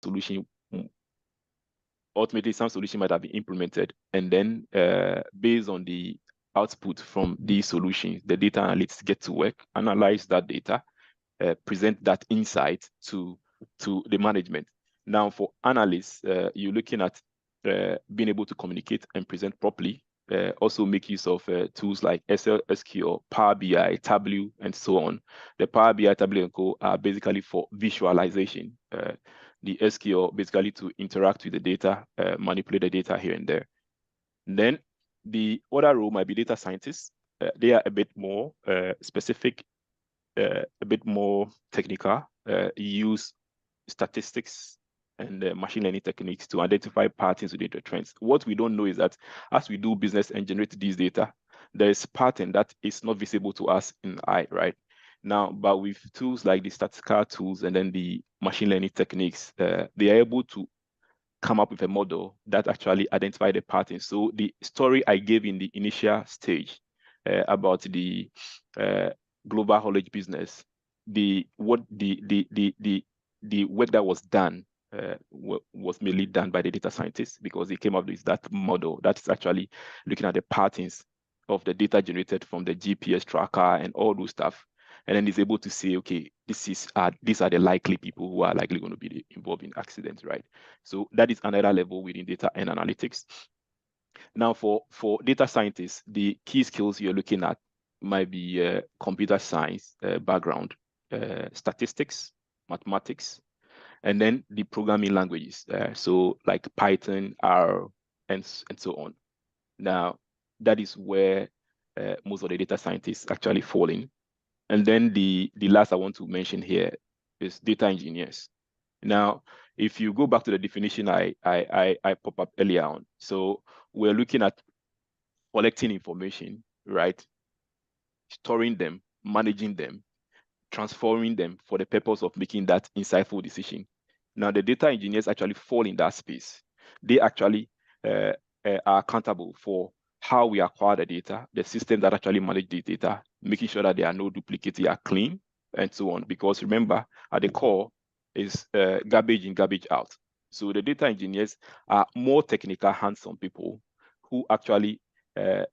solution, ultimately some solution might have been implemented, and then based on the output from these solutions, the data analysts get to work, analyze that data, present that insight to the management. Now, for analysts, you're looking at being able to communicate and present properly. Also make use of tools like SQL, Power BI, Tableau, and so on. The Power BI, Tableau, and Co are basically for visualization. The SQL basically to interact with the data, manipulate the data here and there. And then the other role might be data scientists. They are a bit more specific, a bit more technical, use statistics and machine learning techniques to identify patterns within the trends. What we don't know is that as we do business and generate these data, there is pattern that is not visible to us in the eye, right? Now, but with tools like the statistical tools and then the machine learning techniques, they are able to come up with a model that actually identify the patterns. So the story I gave in the initial stage about the global haulage business, the work that was done was mainly done by the data scientists, because they came up with that model that's actually looking at the patterns of the data generated from the GPS tracker and all those stuff, and then is able to say, okay, these are the likely people who are likely going to be involved in accidents, right? So that is another level within data and analytics. Now, for data scientists, the key skills you're looking at might be computer science background, statistics, mathematics, and then the programming languages, so like Python, R, and so on. Now, that is where most of the data scientists actually fall in. And then the last I want to mention here is data engineers. Now, if you go back to the definition I pop up earlier on, so we're looking at collecting information, right? Storing them, managing them, transforming them for the purpose of making that insightful decision. Now, the data engineers actually fall in that space. They actually are accountable for how we acquire the data, the system that actually manage the data, making sure that there are no duplicates, they are clean, and so on. Because remember, at the core is garbage in, garbage out. So the data engineers are more technical, hands-on people who actually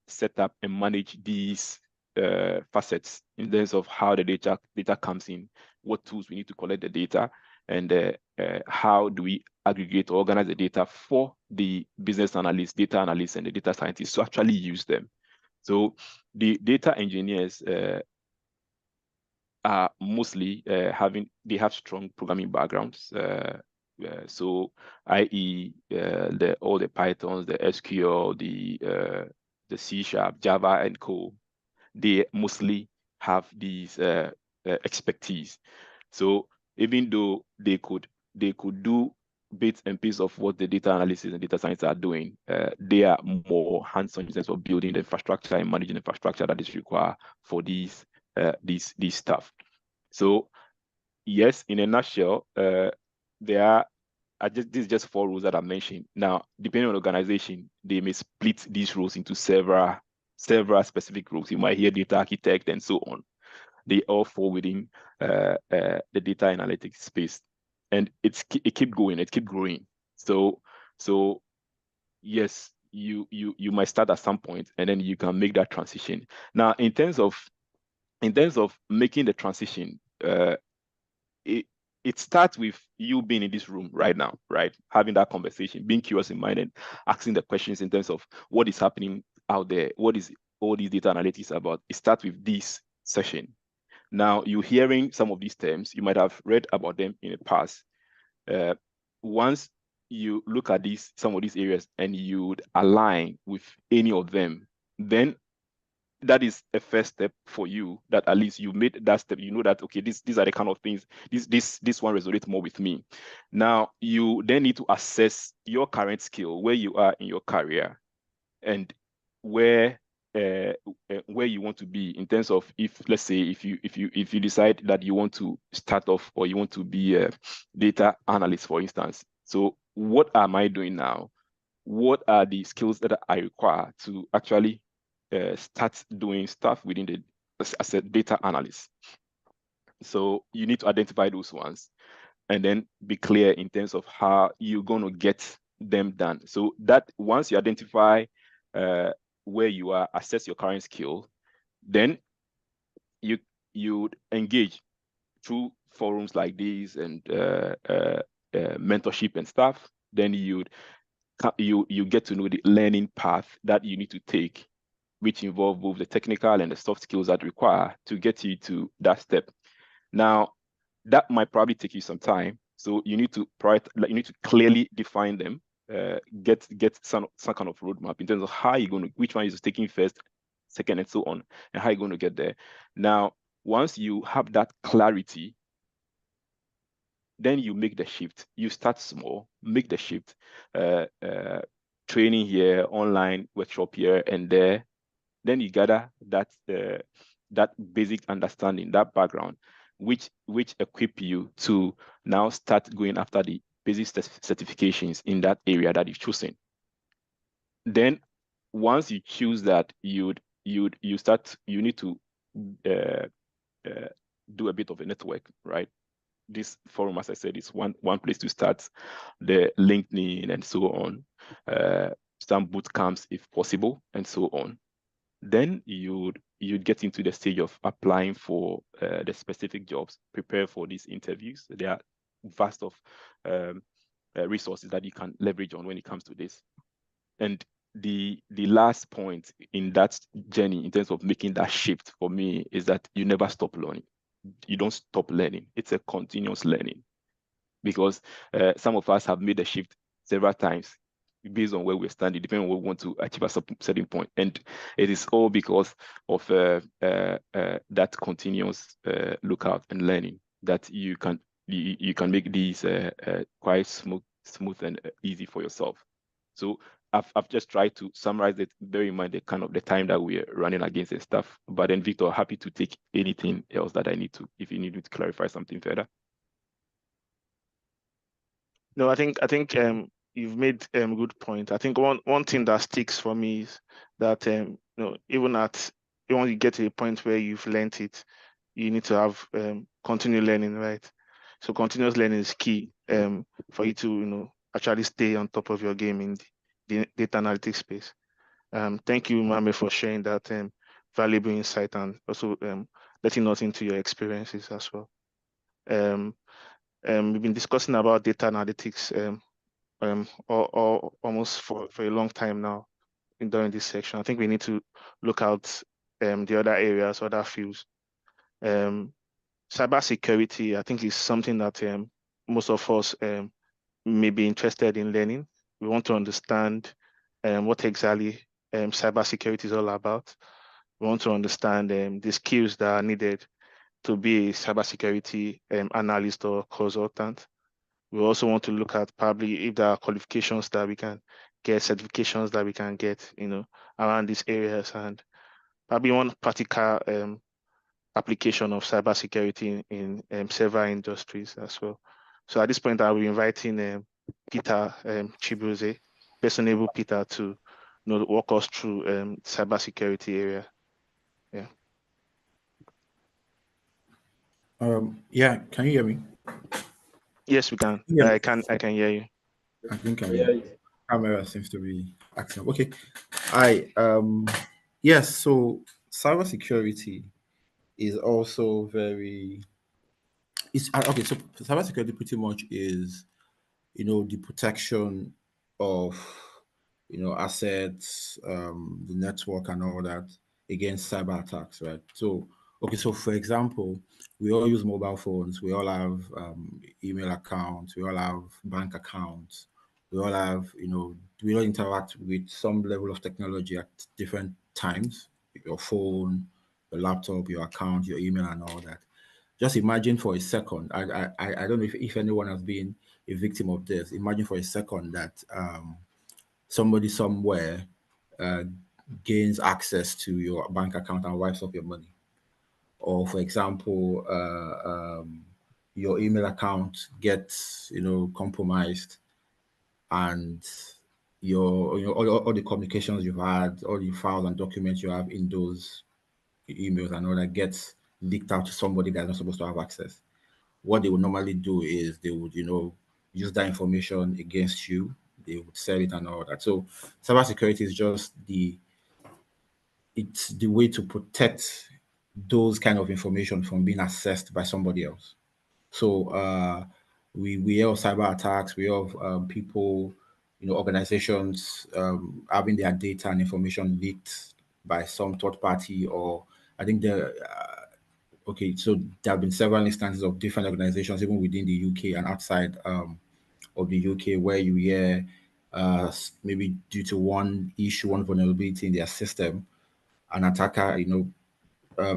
set up and manage these facets in terms of how the data comes in, what tools we need to collect the data, and how do we aggregate or organize the data for the business analysts, data analysts, and the data scientists to actually use them. So the data engineers are mostly they have strong programming backgrounds. So i.e. all the Pythons, the SQL, the C#, Java, and Co. They mostly have these expertise. So even though they could do bits and pieces of what the data analysis and data science are doing, they are more hands-on in terms of building the infrastructure and managing the infrastructure that is required for these stuff. So yes, in a nutshell, there are this is just 4 roles that I mentioned. Now, depending on the organization, they may split these roles into several specific roles. You might hear data architect and so on. They all fall within the data analytics space, and it keep going, it keep growing. So yes, you might start at some point, and then you can make that transition. Now, in terms of making the transition, it starts with you being in this room right now, right? Having that conversation, being curious in mind, and asking the questions in terms of what is happening out there, what is all these data analytics about. It starts with this session. Now, you're hearing some of these terms, you might have read about them in the past. Once you look at some of these areas and you align with any of them, then that is a first step for you, that at least you made that step. You know that, okay, these are the kind of things, this one resonates more with me. Now, you then need to assess your current skill, where you are in your career, and where you want to be in terms of, if let's say if you decide that you want to start off or you want to be a data analyst, for instance. So what am I doing now? What are the skills that I require to actually start doing stuff within as a data analyst? So you need to identify those ones. and then be clear in terms of how you're going to get them done. So that once you identify where you are, assess your current skill, then you engage through forums like these and mentorship and stuff. Then you get to know the learning path that you need to take, which involve both the technical and the soft skills that require to get you to that step. Now, that might probably take you some time, so you need to clearly define them, get some kind of roadmap in terms of how you're going to, which one is taking first, second, and so on, and how you're going to get there. Now, once you have that clarity, then you make the shift. You start small, make the shift, training here, online workshop here and there. Then you gather that basic understanding, that background, which equip you to now start going after the basic certifications in that area that you've chosen. Then once you choose that, you need to do a bit of a network, right? This forum, as I said, is one place to start. The LinkedIn and so on, some boot camps if possible, and so on. Then you'd get into the stage of applying for the specific jobs, prepare for these interviews. There are vast of resources that you can leverage on when it comes to this. And the last point in that journey, in terms of making that shift for me, is that you never stop learning. You don't stop learning. It's a continuous learning, because some of us have made the shift several times based on where we're standing, depending on what we want to achieve at a certain point. And it is all because of that continuous lookout and learning that you can make these quite smooth and easy for yourself. So I've just tried to summarize it. Bear in mind the kind of the time that we're running against and stuff. But then, Victor, happy to take anything else that I need to, if you need me to clarify something further. No, I think you've made a good point. I think one thing that sticks for me is that even when you get to a point where you've learned it, you need to have continued learning, right? So continuous learning is key for you to actually stay on top of your game in the data analytics space. Thank you, Mame, for sharing that valuable insight and also letting us into your experiences as well. We've been discussing about data analytics or almost for a long time now during this section. I think we need to look out the other areas, other fields. Cybersecurity, I think, is something that most of us may be interested in learning. We want to understand what exactly cybersecurity is all about. We want to understand the skills that are needed to be a cybersecurity analyst or consultant. We also want to look at probably if there are qualifications that we can get, certifications that we can get, around these areas, and probably one practical application of cybersecurity in several industries as well. So at this point, I'll be inviting Peter Chibuze, personable Peter, to walk us through cybersecurity area. Yeah. Yeah, can you hear me? Yes, we can. Yeah. I can hear you. I think camera seems to be acting up. Okay. Yes, so cybersecurity is also okay, so cybersecurity pretty much is the protection of assets, the network and all that against cyber attacks, right? So okay, so for example, we all use mobile phones, we all have email accounts, we all have bank accounts, we all have we all interact with some level of technology at different times. Your phone, your laptop, your account, your email and all that. Just imagine for a second, I don't know if anyone has been a victim of this. Imagine for a second that somebody somewhere uh, gains access to your bank account and wipes up your money. Or for example, your email account gets compromised, and your all the communications you've had, all the files and documents you have in those emails and all that gets leaked out to somebody that's not supposed to have access. what they would normally do is they would, use that information against you. They would sell it and all that. So cybersecurity is just it's the way to protect those kind of information from being accessed by somebody else. So we have cyber attacks. We have people, organizations having their data and information leaked by some third party, or I think okay. So there have been several instances of different organizations, even within the UK and outside of the UK, where you hear maybe due to one issue, one vulnerability in their system, an attacker,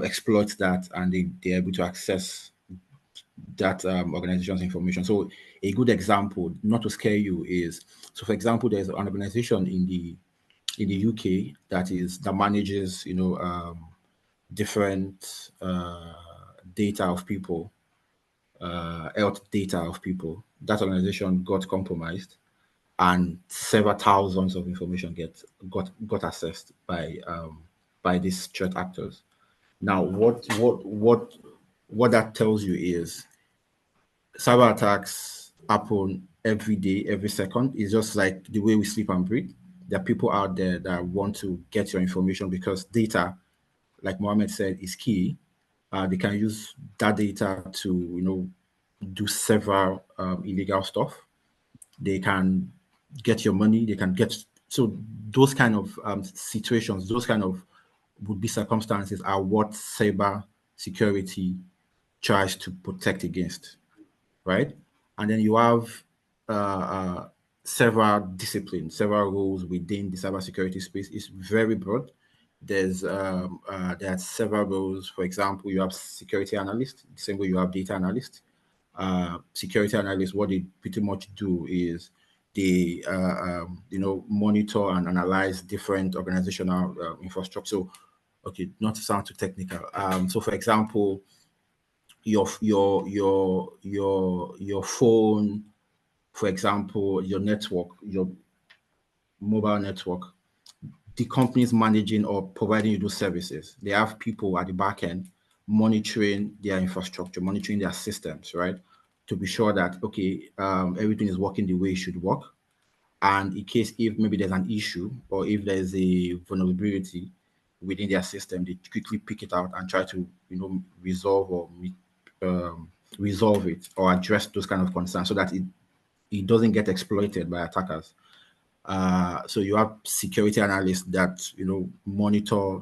exploits that, and they're able to access that organization's information. So a good example, not to scare you, is, so for example, there's an organization in the UK that manages, different data of people, health data of people. That organization got compromised, and several thousands of information got accessed by these threat actors. Now, what that tells you is cyber attacks happen every day, every second. It's just like the way we sleep and breathe. There are people out there that want to get your information because data, like Mohammed said, is key. They can use that data to, do several illegal stuff. They can get your money. They can get, so those kind of situations, those kind of would be circumstances are what cyber security tries to protect against, right? And then you have uh, uh, several disciplines, several roles within the cybersecurity space. It's very broad. There are several roles. For example, you have security analyst, the same way you have data analyst. Security analysts, what they pretty much do is they, monitor and analyze different organizational infrastructure. So, okay, not to sound too technical. So, for example, your phone, for example, your network, your mobile network, the companies managing or providing you those services, they have people at the back end monitoring their infrastructure, monitoring their systems, right? To be sure that, okay, everything is working the way it should work. And in case if maybe there's an issue or if there's a vulnerability within their system, they quickly pick it out and try to, resolve or resolve it or address those kind of concerns so that it doesn't get exploited by attackers. So you have security analysts that monitor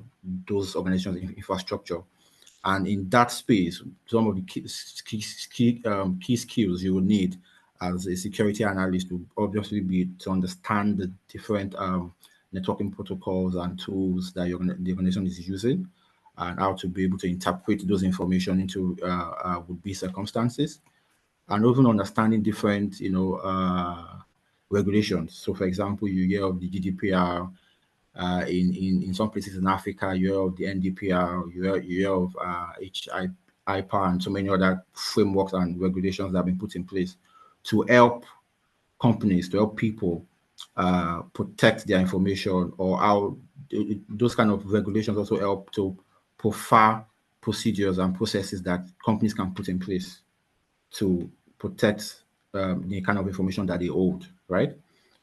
those organizations' infrastructure, and in that space, some of the key skills you will need as a security analyst will obviously be to understand the different networking protocols and tools that the organization is using, and how to be able to interpret those information into would-be circumstances, and even understanding different, regulations. So, for example, you hear of the GDPR. In some places in Africa, you hear of the NDPR, you hear of HIPAA, and so many other frameworks and regulations that have been put in place to help companies, to help people protect their information, or how those kind of regulations also help to profile procedures and processes that companies can put in place to protect the kind of information that they hold, right?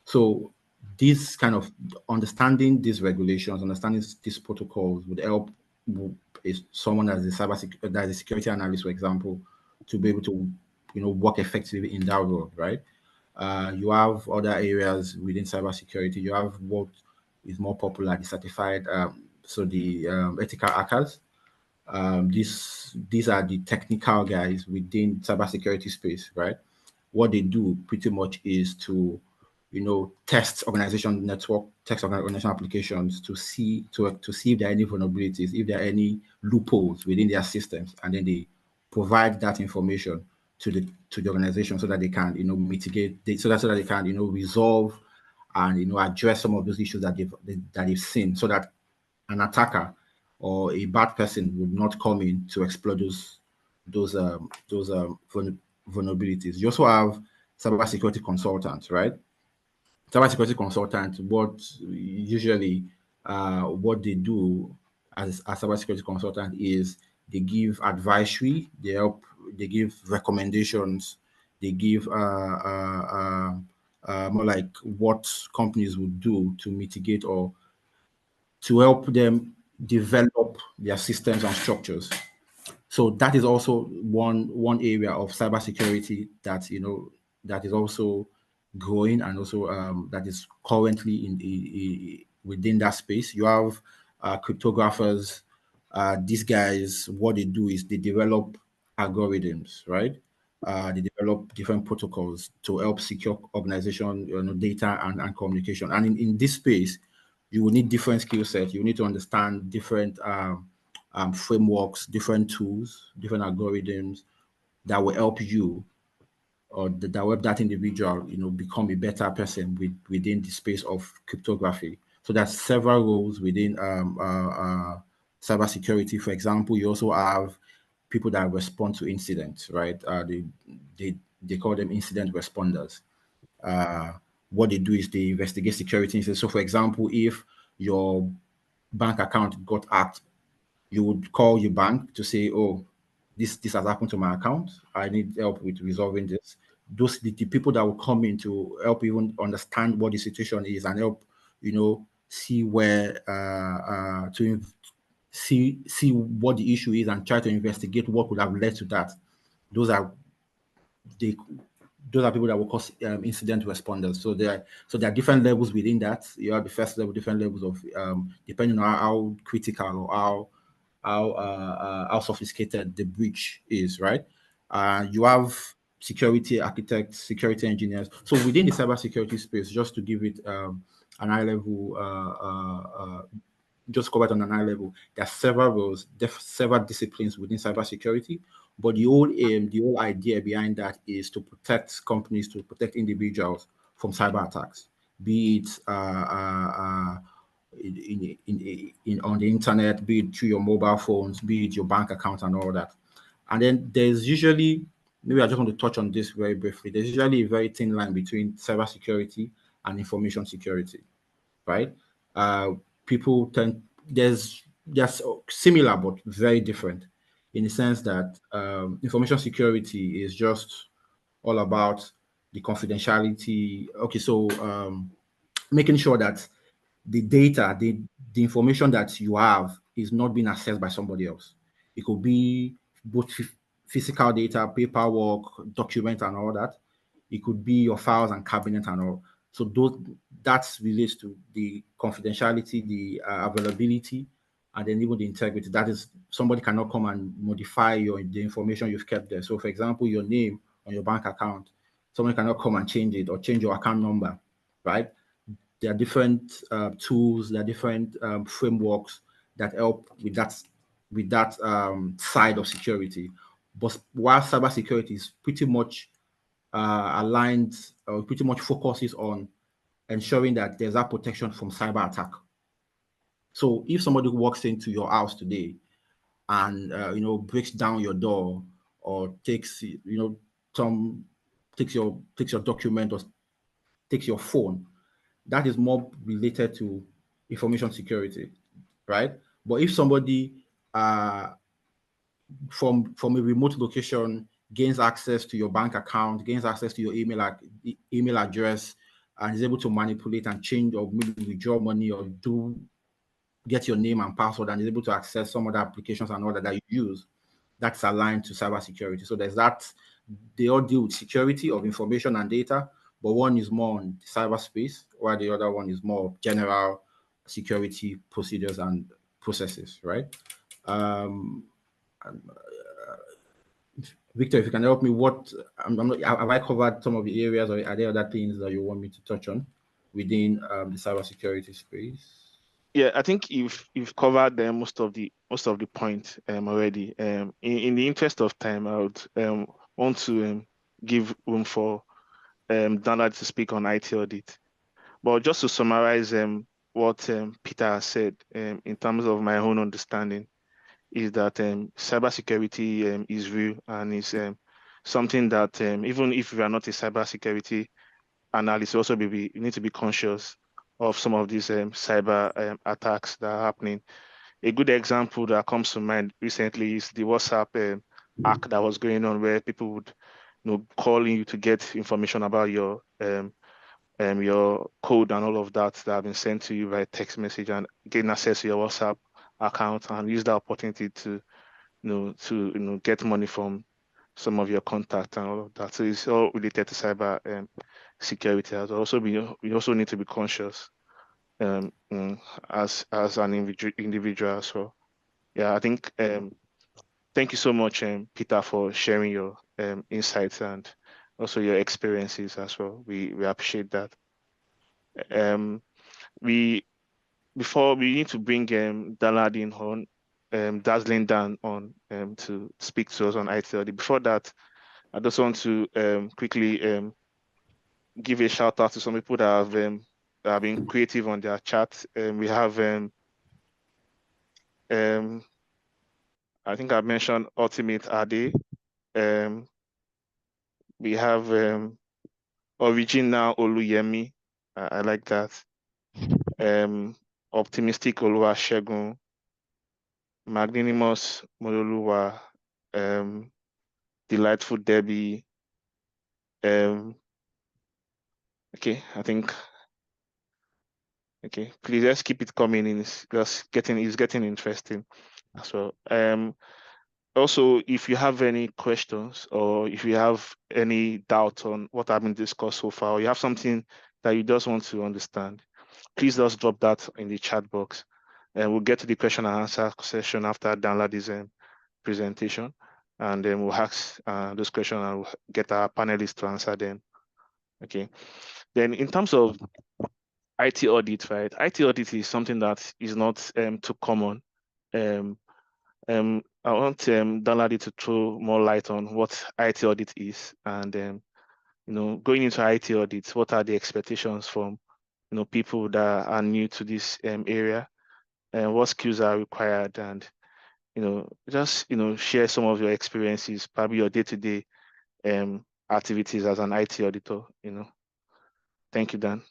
So this kind of understanding these regulations, understanding these protocols would help someone as a security analyst, for example, to be able to work effectively in that role, right? You have other areas within cybersecurity. You have what is more popular, the certified, so the ethical hackers. These are the technical guys within cybersecurity space, right? What they do pretty much is to, test organization network, test organization applications to see if there are any vulnerabilities, if there are any loopholes within their systems, and then they provide that information to the organization so that they can, mitigate, so that they can, resolve and address some of those issues that they've seen, so that an attacker or a bad person would not come in to exploit those vulnerabilities. You also have cybersecurity consultants, right? Cybersecurity consultants, what they do as a cybersecurity consultant is They give advisory. They give recommendations. They give more like what companies would do to mitigate or to help them develop their systems and structures. So that is also one area of cybersecurity that that is also growing, and also that is currently within that space. You have cryptographers. These guys, what they do is they develop algorithms, right? They develop different protocols to help secure organization, data and communication. And in this space, you will need different skill sets. You need to understand different frameworks, different tools, different algorithms that will help you, or that will help that individual, become a better person within the space of cryptography. So there's several roles within cybersecurity. For example, you also have people that respond to incidents, right? They call them incident responders. Uh, what they do is they investigate security incidents. So, for example, if your bank account got hacked, you would call your bank to say, "Oh, this has happened to my account. I need help with resolving this." Those the people that will come in to help even understand what the situation is and help, see where see what the issue is and try to investigate what would have led to that. Those are they those are people that will cause incident responders. So there are different levels within that. You have the first level, different levels of depending on how critical or how sophisticated the breach is, right? You have security architects, security engineers. So within the cybersecurity space, just to give it an high level, just covered on an high level, there are several roles, several disciplines within cybersecurity. But the whole aim, the whole idea behind that is to protect companies, to protect individuals from cyber attacks, be it on the internet, be it through your mobile phones, be it your bank account and all that. And then there's usually, maybe I just want to touch on this very briefly. There's usually a very thin line between cybersecurity and information security, right? Uh, People tend there's similar but very different in the sense that information security is just all about the confidentiality. Okay, so making sure that the data, the information that you have is not being accessed by somebody else. It could be both physical data, paperwork, document, and all that. It could be your files and cabinet and all. So that relates to the confidentiality, the availability, and then even the integrity. That is, somebody cannot come and modify the information you've kept there. So, for example, your name on your bank account, someone cannot come and change it or change your account number, right? There are different tools, there are different frameworks that help with that side of security. But while cybersecurity is pretty much aligned, or pretty much focuses on ensuring that there's that protection from cyber attack. So if somebody walks into your house today and breaks down your door, or takes some takes your document, or takes your phone, that is more related to information security, right? But if somebody from a remote location gains access to your bank account, gains access to your email address, and is able to manipulate and change, or maybe withdraw money, or get your name and password, and is able to access some other applications and all that you use, that's aligned to cybersecurity. So there's that. They all deal with security of information and data, but one is more on cyberspace, while the other one is more general security procedures and processes, right? Um, Victor, if you can help me, have I covered some of the areas, or are there other things that you want me to touch on within the cybersecurity space? Yeah, I think you've covered most of the points already. In the interest of time, I would want to give room for Donald to speak on IT audit. But just to summarize what Peter has said, in terms of my own understanding, is that cybersecurity is real, and is something that even if you are not a cybersecurity analyst, also you need to be conscious of some of these cyber attacks that are happening A good example that comes to mind recently is the WhatsApp hack that was going on, where people would, calling you to get information about your code and all of that have been sent to you by text message, and gain access to your WhatsApp account and use that opportunity to get money from some of your contacts and all of that. So it's all related to cyber security. As also, we also need to be conscious as an individual as well. Yeah, I think thank you so much, Peter, for sharing your insights and also your experiences as well. We appreciate that. We Before we need to bring Daladin on, Dazzling Dan on to speak to us on IT audit. Before that, I just want to quickly give a shout out to some people that have been creative on their chat. We have I think I mentioned Ultimate Ade. We have Original Oluyemi. I like that. Optimistic Oluwasegun. Magnanimous Mololuwa. Delightful Debbie. Okay, I think. Okay, please let's keep it coming in. It's getting interesting as well. Also, if you have any questions or if you have any doubt on what I've been discussed so far, or you have something that you just want to understand, please just drop that in the chat box, and we'll get to the question and answer session after I download this presentation, and then we'll ask those questions and we'll get our panelists to answer them. Okay. Then in terms of IT audit, right? IT audit is something that is not too common. I want Danladi to throw more light on what IT audit is, and going into IT audits, what are the expectations from people that are new to this area, and what skills are required, and just share some of your experiences, probably your day-to-day activities as an IT auditor. Thank you, Dan.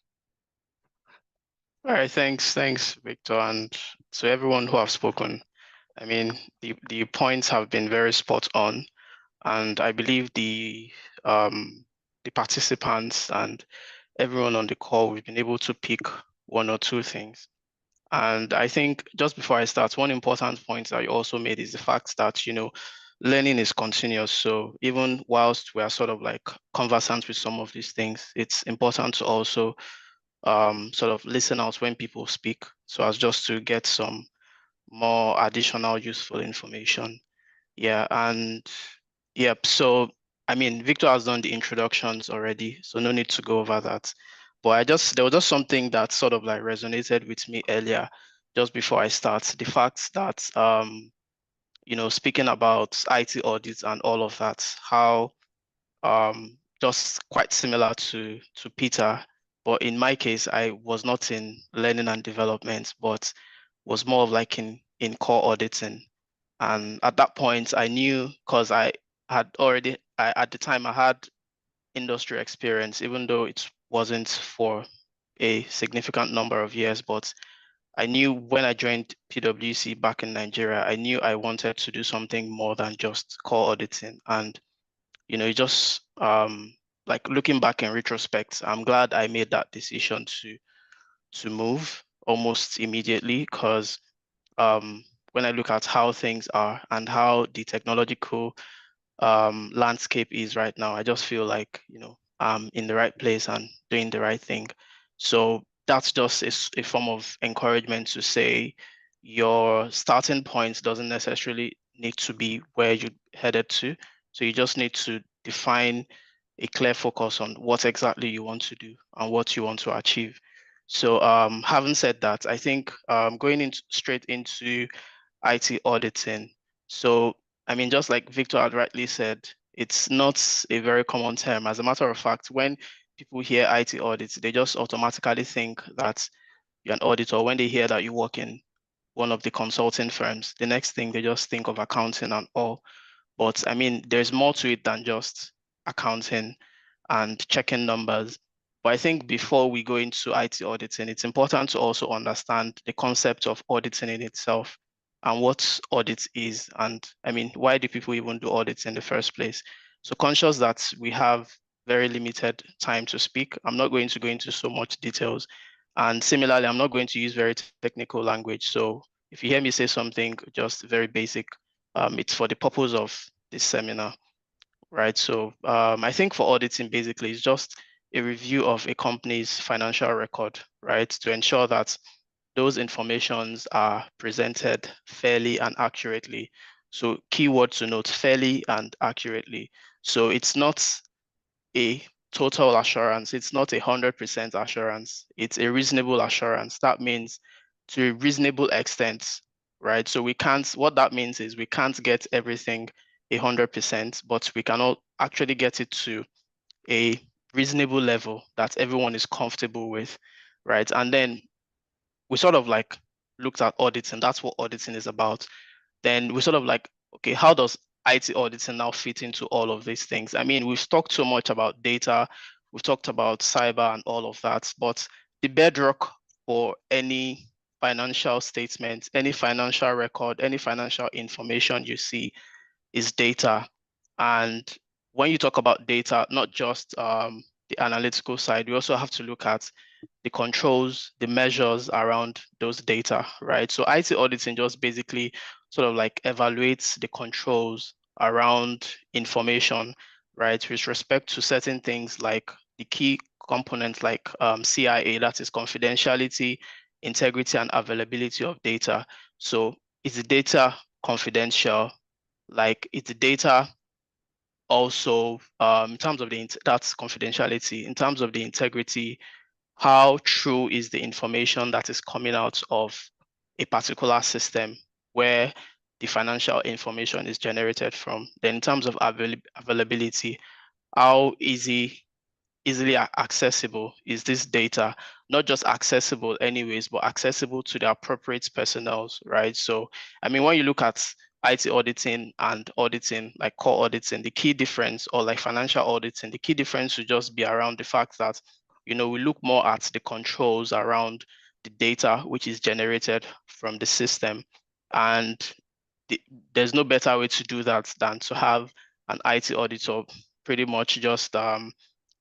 All right, thanks, Victor, and to everyone who have spoken. I mean, the points have been very spot on, and I believe the participants and everyone on the call, we've been able to pick one or two things. And I think just before I start, one important point that you also made is the fact that, learning is continuous. So even whilst we are sort of like conversant with some of these things, it's important to also sort of listen out when people speak, so as just to get some more additional useful information. Yeah, and yep. So I mean, Victor has done the introductions already, so no need to go over that. But there was just something that sort of like resonated with me earlier, just before I start. The fact that speaking about IT audits and all of that, how just quite similar to Peter, but in my case, I was not in learning and development, but was more of like in core auditing. And at that point, I knew, because at the time I had industry experience, even though it wasn't for a significant number of years, but I knew when I joined PwC back in Nigeria, I knew I wanted to do something more than just core auditing. And just like looking back in retrospect, I'm glad I made that decision to move almost immediately, because when I look at how things are and how the technological landscape is right now, I just feel like I'm in the right place and doing the right thing. So that's just a form of encouragement to say your starting point doesn't necessarily need to be where you headed to. So you just need to define a clear focus on what exactly you want to do and what you want to achieve. So having said that, I think going straight into IT auditing. So, I mean, just like Victor had rightly said, it's not a very common term. As a matter of fact, when people hear IT audits, they just automatically think that you're an auditor. When they hear that you work in one of the consulting firms, the next thing they just think of accounting and all. But I mean, there's more to it than just accounting and checking numbers. But I think before we go into IT auditing, it's important to also understand the concept of auditing in itself. and what audit is. And I mean, why do people even do audits in the first place? So conscious that we have very limited time to speak, I'm not going to go into so much details. And similarly, I'm not going to use very technical language. So if you hear me say something just very basic, it's for the purpose of this seminar, right? So I think for auditing, basically, it's just a review of a company's financial record, right? To ensure that those informations are presented fairly and accurately. So keyword to note, fairly and accurately. So it's not a total assurance. It's not 100% assurance. It's a reasonable assurance. That means to a reasonable extent, right? So we can't, what that means is we can't get everything 100%, but we cannot actually get it to a reasonable level that everyone is comfortable with, right? And then we sort of like looked at auditing. That's what auditing is about. Then we sort of like, okay, how does IT auditing now fit into all of these things? I mean, we've talked so much about data, we've talked about cyber and all of that, but the bedrock for any financial statement, any financial record, any financial information you see is data. And when you talk about data, not just the analytical side, we also have to look at the controls, the measures around those data, right? So IT auditing just basically sort of like evaluates the controls around information, right? With respect to certain things like the key components like CIA, that is confidentiality, integrity, and availability of data. So is the data confidential? Like is the data also in terms of that's confidentiality, in terms of the integrity, how true is the information that is coming out of a particular system where the financial information is generated from? Then in terms of availability, how easily accessible is this data? Not just accessible anyways, but accessible to the appropriate personnel, right? So, I mean, when you look at IT auditing and auditing, like core auditing, the key difference, or like financial auditing, the key difference would just be around the fact that, we look more at the controls around the data which is generated from the system. And there's no better way to do that than to have an IT auditor pretty much just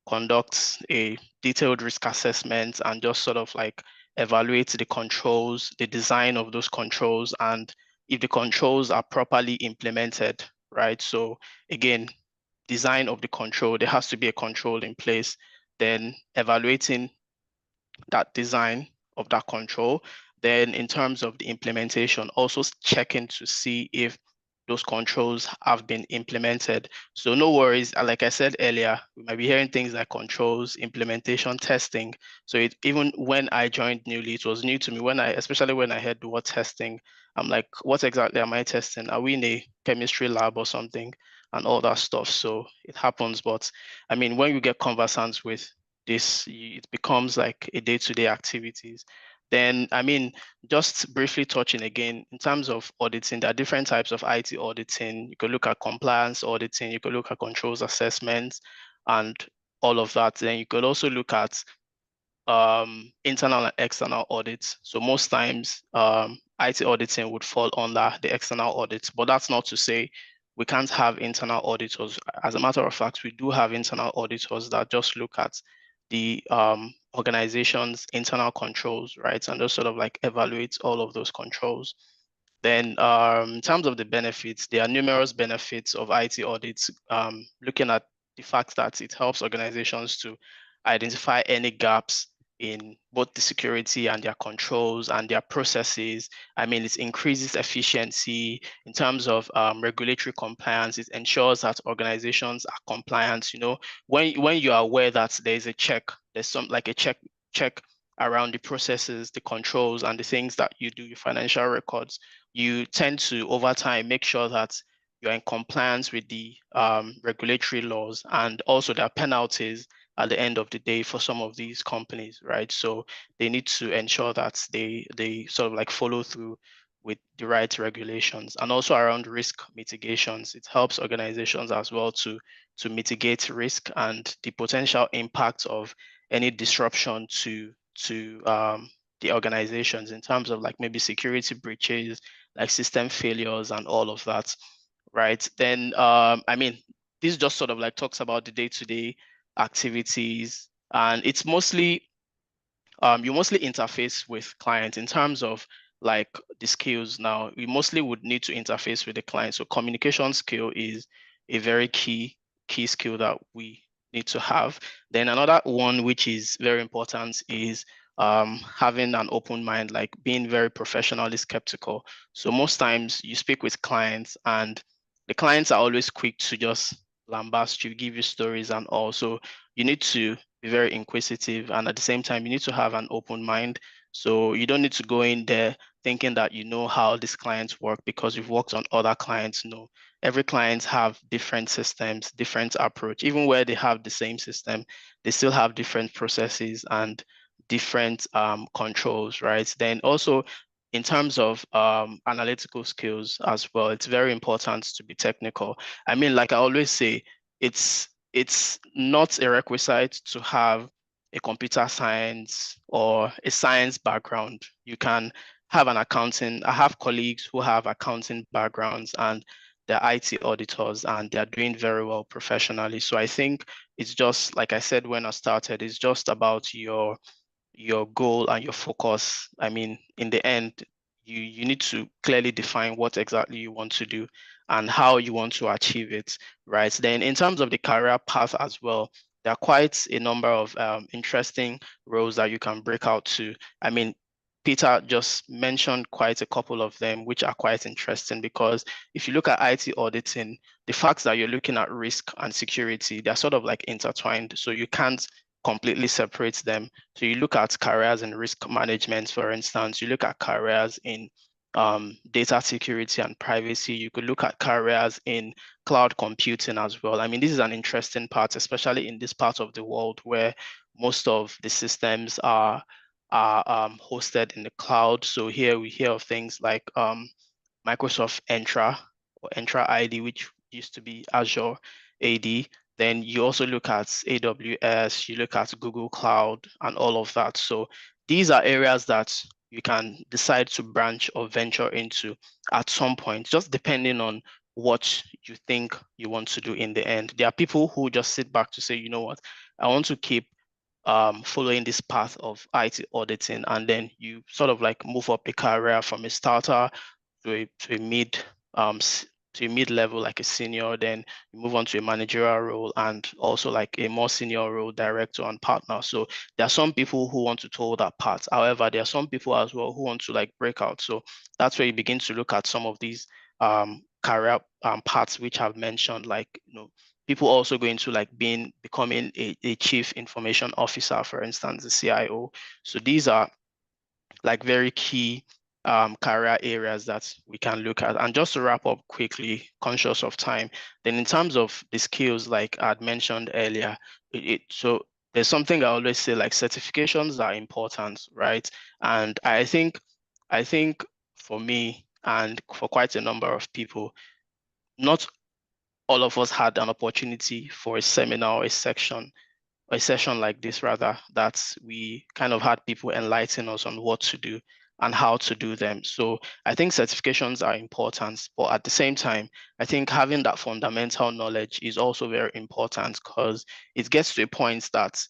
conduct a detailed risk assessment and just sort of like evaluate the controls, the design of those controls, and if the controls are properly implemented, right? So again, design of the control, there has to be a control in place, then evaluating that design of that control. Then in terms of the implementation, also checking to see if those controls have been implemented. So no worries, like I said earlier, we might be hearing things like controls, implementation, testing. So even when I joined newly, it was new to me, especially when I heard the word testing, I'm like, what exactly am I testing? Are we in a chemistry lab or something? And all that stuff. So it happens, but I mean, when you get conversant with this, it becomes like a day-to-day activities. Then, I mean, just briefly touching again, in terms of auditing, there are different types of IT auditing. You could look at compliance auditing, you could look at controls assessments and all of that. Then you could also look at internal and external audits. So most times IT auditing would fall under the external audits, but that's not to say we can't have internal auditors. As a matter of fact, we do have internal auditors that just look at the organization's internal controls, right? And just sort of like evaluate all of those controls. Then in terms of the benefits, there are numerous benefits of IT audits, looking at the fact that it helps organizations to identify any gaps in both the security and their controls and their processes. I mean, it increases efficiency in terms of regulatory compliance. It ensures that organizations are compliant. When you are aware that there is a check, there's some like a check around the processes, the controls, and the things that you do, your financial records, you tend to over time make sure that you're in compliance with the regulatory laws, and also there are penalties at the end of the day for some of these companies, right? So they need to ensure that they sort of like follow through with the right regulations. And also around risk mitigations, it helps organizations as well to mitigate risk and the potential impact of any disruption to the organizations in terms of like maybe security breaches, like system failures and all of that, right? Then, I mean, this just sort of like talks about the day-to-day activities, and it's mostly, you mostly interface with clients in terms of like the skills. Now, we mostly would need to interface with the client. So communication skill is a very key skill that we need to have. Then another one, which is very important, is having an open mind, like being very professionally skeptical. So most times you speak with clients and the clients are always quick to just lambast you, give you stories and all. So you need to be very inquisitive, and at the same time you need to have an open mind. So you don't need to go in there thinking that you know how these clients work because you've worked on other clients. No, every client have different systems, different approach. Even where they have the same system, they still have different processes and different controls, right? Then also in terms of analytical skills as well, it's very important to be technical. I mean, like I always say, it's not a requisite to have a computer science or a science background. You can have an accounting. I have colleagues who have accounting backgrounds and they're IT auditors and they're doing very well professionally. So I think it's just, like I said when I started, it's just about your goal and your focus. I mean, in the end, you need to clearly define what exactly you want to do and how you want to achieve it, right? Then in terms of the career path as well, there are quite a number of interesting roles that you can break out to. I mean, Peter just mentioned quite a couple of them, which are quite interesting because if you look at IT auditing, the fact that you're looking at risk and security, they're sort of like intertwined. So you can't completely separate them. So you look at careers in risk management, for instance, you look at careers in data security and privacy. You could look at careers in cloud computing as well. I mean, this is an interesting part, especially in this part of the world where most of the systems are hosted in the cloud. So here we hear of things like Microsoft Entra or Entra ID, which used to be Azure AD. Then you also look at AWS, you look at Google Cloud and all of that. So these are areas that you can decide to branch or venture into at some point, just depending on what you think you want to do in the end. There are people who just sit back to say, you know what, I want to keep following this path of IT auditing, and then you sort of like move up a career from a starter to a mid to a mid-level, like a senior, then you move on to a managerial role and also like a more senior role, director and partner. So there are some people who want to tow that path. However, there are some people as well who want to like break out. So that's where you begin to look at some of these career paths which I've mentioned, like, you know, people also going to like becoming a chief information officer, for instance, the CIO. So these are like very key career areas that we can look at. And just to wrap up quickly, conscious of time, then in terms of the skills, like I'd mentioned earlier, so there's something I always say, like certifications are important, right? And I think for me and for quite a number of people, not all of us had an opportunity for a seminar or a session like this, rather, that we kind of had people enlighten us on what to do and how to do them. So I think certifications are important, but at the same time, I think having that fundamental knowledge is also very important because it gets to a point that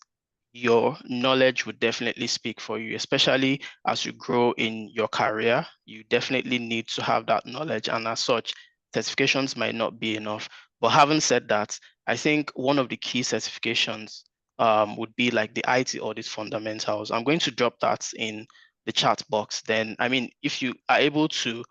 your knowledge would definitely speak for you, especially as you grow in your career. You definitely need to have that knowledge, and as such, certifications might not be enough. But having said that, I think one of the key certifications would be like the IT audit fundamentals. I'm going to drop that in the chat box. Then, I mean, if you are able to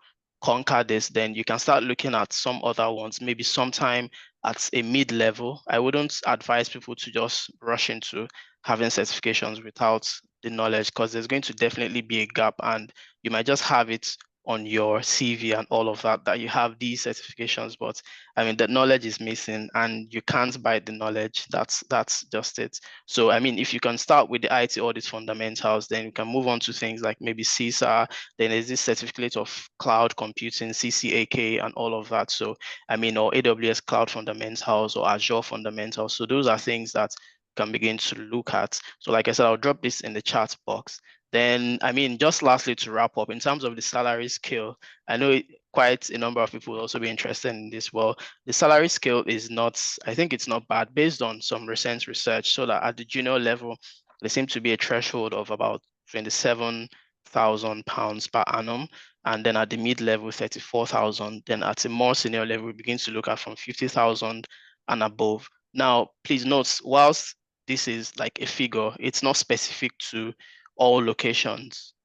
conquer this, then you can start looking at some other ones, maybe sometime at a mid-level. I wouldn't advise people to just rush into having certifications without the knowledge, because there's going to definitely be a gap and you might just have it on your CV and all of that you have these certifications, but I mean, the knowledge is missing and you can't buy the knowledge. That's just it. So, I mean, if you can start with the IT audit fundamentals, then you can move on to things like maybe CISA, then there's this certificate of cloud computing, CCAK, and all of that. So, I mean, or AWS cloud fundamentals or Azure fundamentals. So those are things that can begin to look at. So like I said, I'll drop this in the chat box. Then, I mean, just lastly to wrap up, in terms of the salary scale, I know quite a number of people will also be interested in this. Well, the salary scale is not, I think it's not bad based on some recent research, so that at the junior level, there seems to be a threshold of about £27,000 per annum. And then at the mid-level, 34,000. Then at a more senior level, we begin to look at from 50,000 and above. Now, please note, whilst this is like a figure, it's not specific to all locations.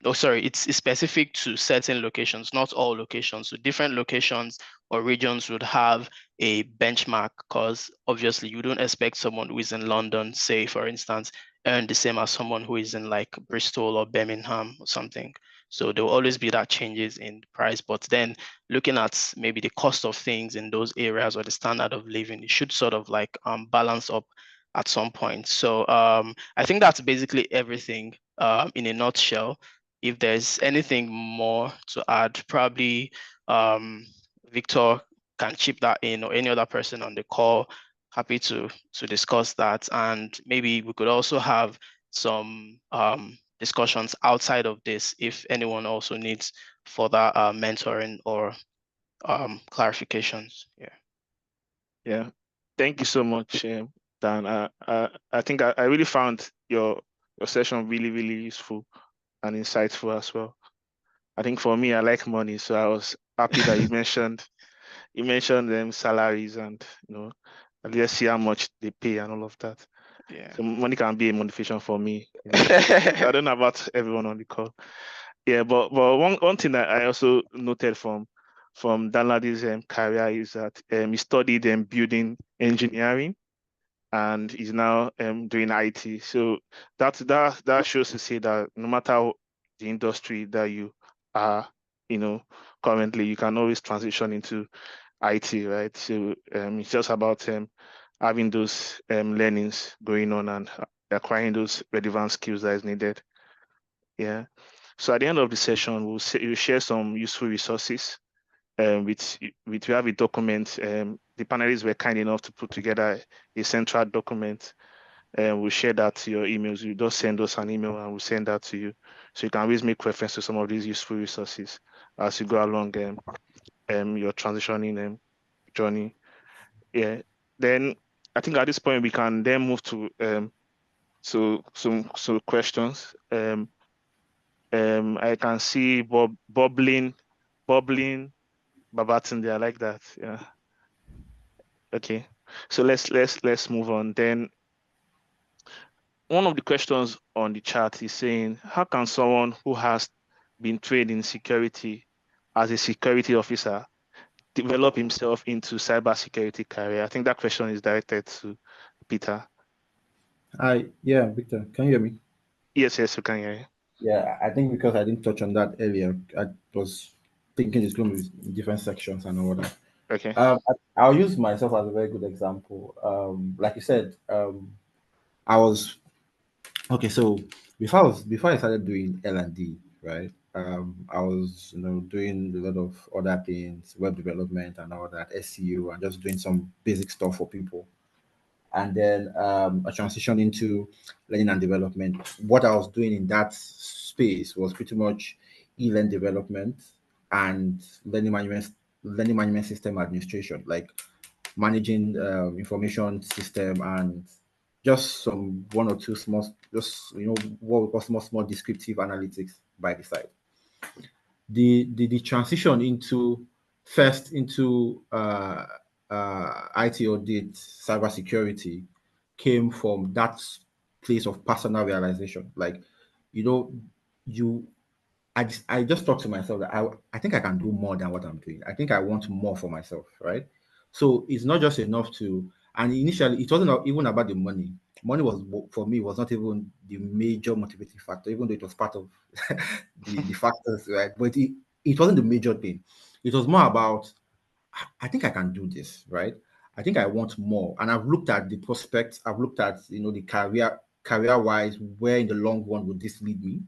Oh, sorry, it's specific to certain locations, not all locations. So different locations or regions would have a benchmark, because obviously you don't expect someone who is in London, say, for instance, earn the same as someone who is in like Bristol or Birmingham or something. So there will always be that changes in price. But then looking at maybe the cost of things in those areas or the standard of living, it should sort of like balance up at some point. So I think that's basically everything in a nutshell. If there's anything more to add, probably Victor can chip that in, or any other person on the call. Happy to discuss that. And maybe we could also have some discussions outside of this if anyone also needs further mentoring or clarifications. Yeah. Yeah. Thank you so much, Dan. I think I really found your session really, really useful and insightful as well. I think for me, I like money, so I was happy that you mentioned them salaries and let's see how much they pay and all of that. Yeah. So money can be a motivation for me. I don't know about everyone on the call. Yeah, but one thing that I also noted from Danladi's career is that he studied building engineering, and he's now doing IT. So that shows to say that no matter the industry that you are, currently, you can always transition into IT, right? So it's just about having those learnings going on and acquiring those relevant skills that is needed. Yeah. So at the end of the session, we'll share some useful resources. We have a document. The panelists were kind enough to put together a central document, and we'll share that to your emails. You just send us an email, and we'll send that to you, so you can always make reference to some of these useful resources as you go along your transitioning journey. Yeah. Then I think at this point we can then move to some questions. I can see bubbling Babatunde. I like that. Yeah. Okay. So let's move on. Then one of the questions on the chat is saying, how can someone who has been trained in security as a security officer develop himself into cybersecurity career? I think that question is directed to Peter. Yeah, Victor, can you hear me? Yes, we can hear you. Yeah, I think because I didn't touch on that earlier, I was thinking it's going to be in different sections and all that. Okay. I'll use myself as a very good example. Like you said, I was okay. So before I started doing L&D, right? I was doing a lot of other things, web development and all that, SEO, and just doing some basic stuff for people. And then I transitioned into learning and development. What I was doing in that space was pretty much e-learn development and learning management system administration, like managing information system and just some one or two small, just what we call small descriptive analytics by the side. The transition into IT audit, cybersecurity came from that place of personal realization. Like, you I just thought to myself that I think I can do more than what I'm doing. I think I want more for myself, right? So it's not just enough to, and initially it wasn't even about the money. Money was, for me, was not even the major motivating factor, even though it was part of the factors, right? But it wasn't the major thing. It was more about, I think I can do this, right? I think I want more. And I've looked at the prospects, I've looked at the career wise, where in the long run would this lead me?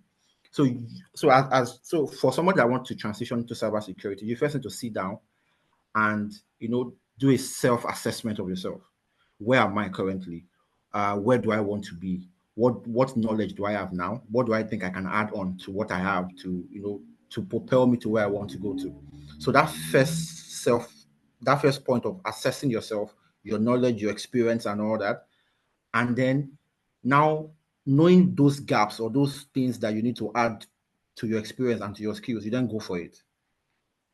So for somebody that wants to transition into cybersecurity, you first need to sit down and do a self-assessment of yourself. Where am I currently? Where do I want to be? what knowledge do I have now? What do I think I can add on to what I have to, to propel me to where I want to go to? So that first point of assessing yourself, your knowledge, your experience, and all that, and then now knowing those gaps or those things that you need to add to your experience and to your skills, you then go for it.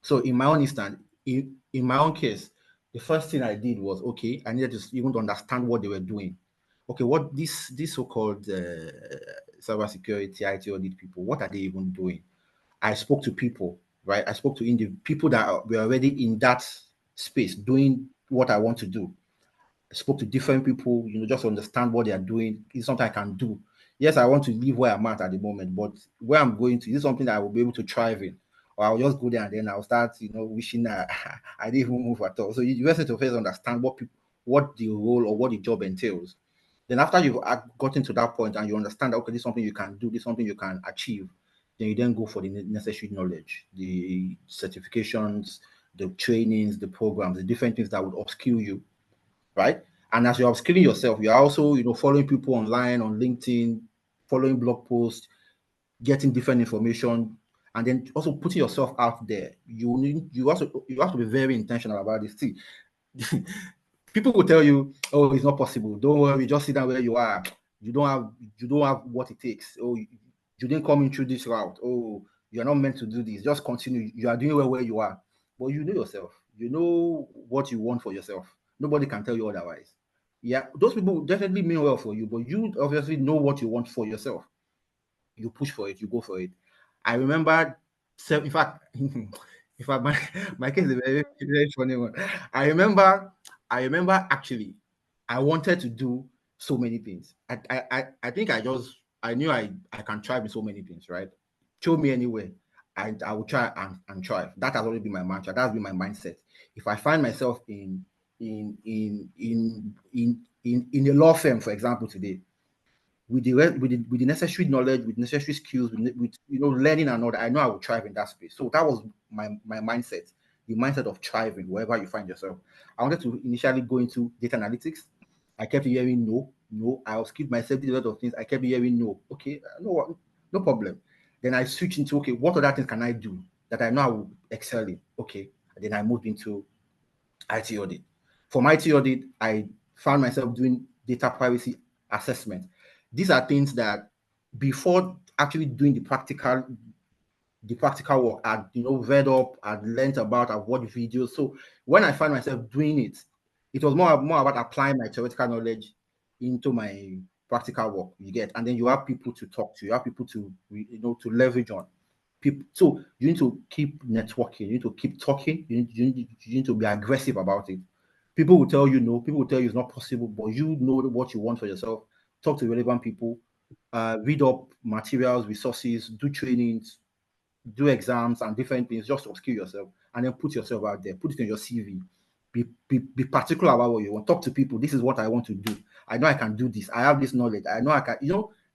So in my own instance, in my own case, the first thing I did was, okay, I needed to even understand what they were doing. Okay, what this so-called cybersecurity IT audit people, what are they even doing? I spoke to people, right? I spoke to people that were already in that space doing what I want to do. I spoke to different people, just to understand what they are doing. It's something I can do. Yes, I want to live where I'm at the moment, but where I'm going to, is something that I will be able to thrive in. Or I'll just go there and then I'll start, wishing I didn't even move at all. So you have to first understand what the role or what the job entails. Then after you've gotten to that point and you understand that, okay, this is something you can do, this is something you can achieve, then you then go for the necessary knowledge, the certifications, the trainings, the programs, the different things that would upskill you, right? And as you're upskilling yourself, you're also, following people online on LinkedIn, following blog posts, getting different information, and then also putting yourself out there. You have to be very intentional about this. See, people will tell you, oh, it's not possible. Don't worry, just sit down where you are. You don't have what it takes. Oh, you didn't come in through this route. Oh, you're not meant to do this. Just continue. You are doing well where you are. But you know yourself. You know what you want for yourself. Nobody can tell you otherwise. Yeah, those people definitely mean well for you, but you obviously know what you want for yourself. You push for it, you go for it. I remember, in fact, my case is a very, very funny one. I remember actually, I wanted to do so many things. I think I knew I can try with so many things, right? Show me anywhere. I will try and try. That has always been my mantra. That's been my mindset. If I find myself in a law firm, for example, today, with the necessary knowledge, with necessary skills, with learning and all that, I know I will thrive in that space. So that was my mindset, the mindset of thriving wherever you find yourself. I wanted to initially go into data analytics. I kept hearing no. I was keep myself doing a lot of things. I kept hearing no. Okay, no problem. Then I switched into, okay, what other things can I do that I know I will excel in? Okay, and then I moved into IT audit. From IT audit, I found myself doing data privacy assessment. These are things that before actually doing the practical work, I'd read up, I'd learned about, I've watched videos. So when I find myself doing it, it was more about applying my theoretical knowledge into my practical work. You get, and then you have people to talk to, you have people to to leverage on. People, so you need to keep networking, you need to keep talking, you need to be aggressive about it. People will tell you no, people will tell you it's not possible, but you know what you want for yourself. Talk to relevant people, read up materials, resources, do trainings, do exams and different things just to upskill yourself, and then put yourself out there, put it in your CV. Be particular about what you want. Talk to people. This is what I want to do. I know I can do this. I have this knowledge. I know I can,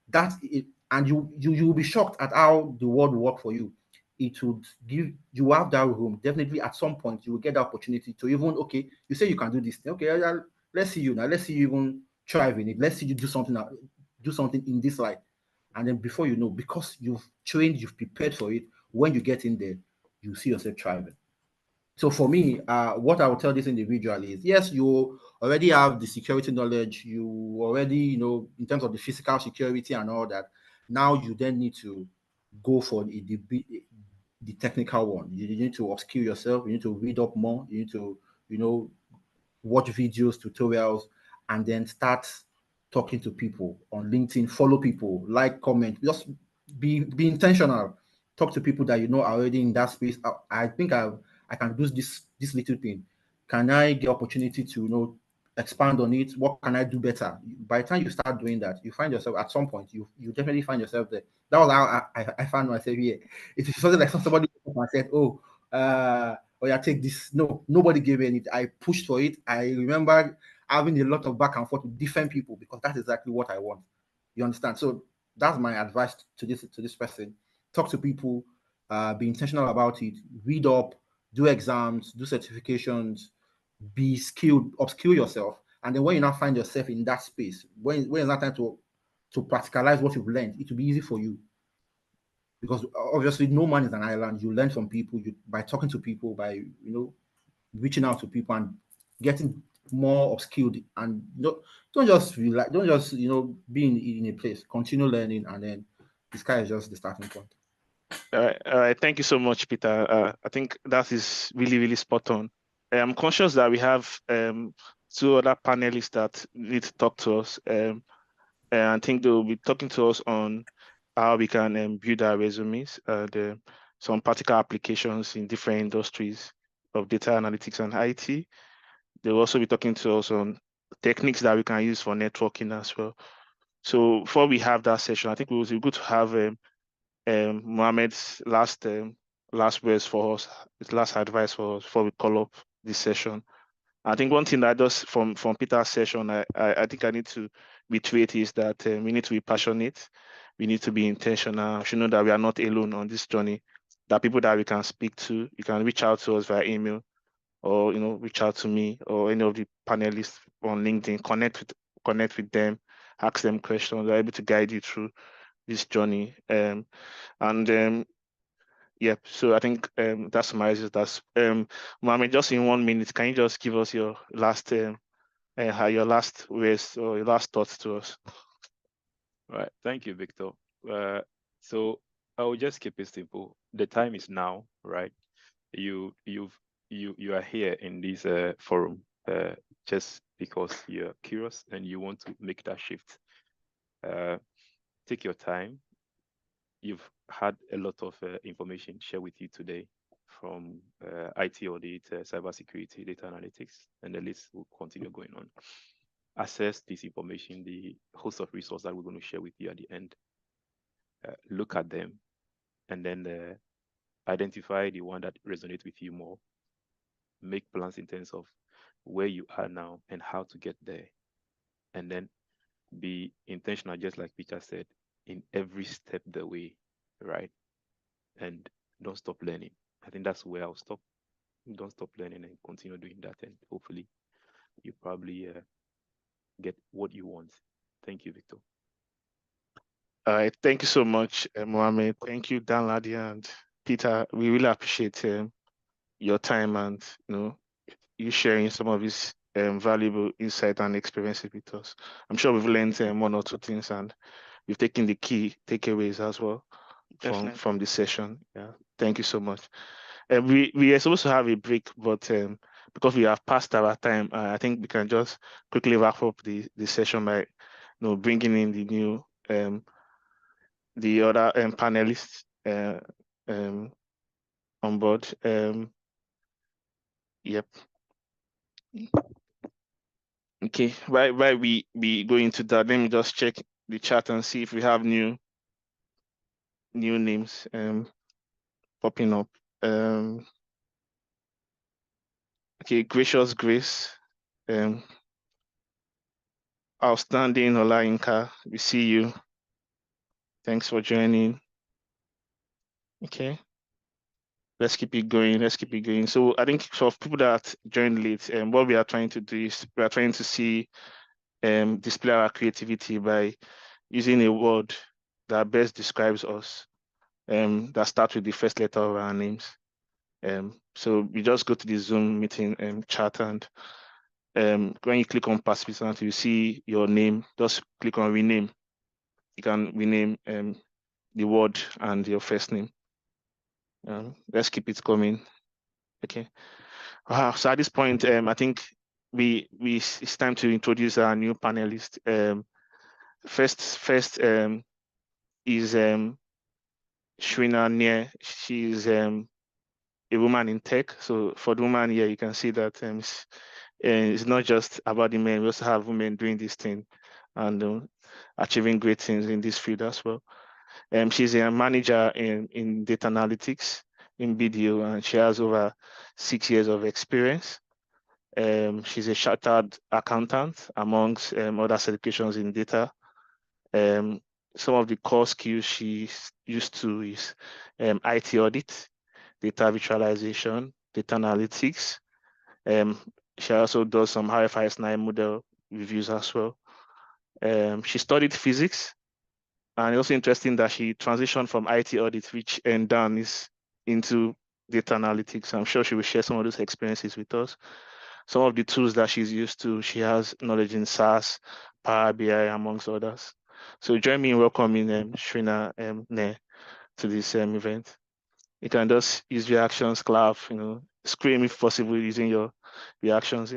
that's it. And you will be shocked at how the world will work for you. It would give you have that room. Definitely at some point you will get the opportunity to even, okay, you say you can do this. Okay, let's see you now. Let's see you even thrive in it. Let's see you do something in this life. And then before you know, because you've trained, you've prepared for it, when you get in there, you see yourself thriving. So for me, what I would tell this individual is, yes, you already have the security knowledge, you already, in terms of the physical security and all that. Now you then need to go for the technical one. You need to upskill yourself, you need to read up more, you need to, watch videos, tutorials, and then start talking to people on LinkedIn, follow people, like, comment, just be intentional. Talk to people that are already in that space. I think I can do this little thing. Can I get opportunity to expand on it? What can I do better? By the time you start doing that, you find yourself at some point. You definitely find yourself there. That was how I found myself here. It's something like somebody said, "Oh, yeah, take this." No, nobody gave me it. I pushed for it. I remember having a lot of back and forth with different people because that's exactly what I want. You understand? So that's my advice to this person. Talk to people, be intentional about it, read up, do exams, do certifications, be skilled, upskill yourself. And then when you now find yourself in that space, when it's not time to to practicalize what you've learned, it will be easy for you. Because obviously no man is an island. You learn from people, by talking to people, by reaching out to people and getting more upskilled, and don't just relax, don't just be in a place. Continue learning, and then the sky is just the starting point. All right. Thank you so much, Peter. I think that is really, really spot on. I'm conscious that we have two other panelists that need to talk to us. And I think they will be talking to us on how we can build our resumes, some practical applications in different industries of data analytics and IT. They'll also be talking to us on techniques that we can use for networking as well. So before we have that session, I think it would be good to have Mohammed's last words for us, his last advice for us before we call up this session. I think one thing that does from Peter's session, I think I need to reiterate is that we need to be passionate, we need to be intentional. We should know that we are not alone on this journey. There are people that we can speak to. You can reach out to us via email, or reach out to me or any of the panelists on LinkedIn. Connect with them, ask them questions. They're able to guide you through this journey. Yep. So I think that summarizes that. Mohammed, just in 1 minute, can you just give us your last words or your last thoughts to us? Right. Thank you, Victor. So I will just keep it simple. The time is now, right? You are here in this forum just because you're curious and you want to make that shift. Take your time. You've had a lot of information shared with you today from IT audit, cybersecurity, data analytics, and the list will continue going on. Access this information, the host of resources that we're going to share with you at the end. Look at them, and then identify the one that resonates with you more. Make plans in terms of where you are now and how to get there. And then be intentional, just like Peter said, in every step the way, right? And don't stop learning. I think that's where I'll stop. Don't stop learning and continue doing that, and hopefully you probably get what you want. Thank you, Victor. All right, thank you so much, Mohammed. Thank you, Dan Ladia and Peter. We really appreciate your time and you sharing some of this valuable insight and experiences with us. I'm sure we've learned one or two things, and we've taken the key takeaways as well from the session. Yeah, thank you so much. We are supposed to have a break, but because we have passed our time, I think we can just quickly wrap up the session by bringing in the new the other panelists on board. Yep. Okay, while we go into that, let me just check the chat and see if we have new names popping up. Okay, Gracious Grace, Outstanding Olayinka, we see you. Thanks for joining. Okay, let's keep it going. So I think for people that joined late, what we are trying to do is we are trying to see display our creativity by using a word that best describes us, that starts with the first letter of our names. So we just go to the Zoom meeting chat, and when you click on participant, you see your name. Just click on rename. You can rename the word and your first name. Let's keep it coming. Okay. So at this point, I think it's time to introduce our new panelist. First is Shrina Nier. She's a woman in tech. So for the woman here, you can see that it's not just about the men. We also have women doing this thing and achieving great things in this field as well. She's a manager in data analytics in BDO, and she has over 6 years of experience. She's a chartered accountant amongst other certifications in data. Some of the core skills she's used to is IT audit, data visualization, data analytics. She also does some RFIS 9 model reviews as well. She studied physics And it's also interesting that she transitioned from IT audit, which and Dan is into data analytics. I'm sure she will share some of those experiences with us. Some of the tools that she's used to, she has knowledge in SAS, Power BI, amongst others. So join me in welcoming Shrina Ne to this event. You can just use reactions, clap, scream if possible using your reactions,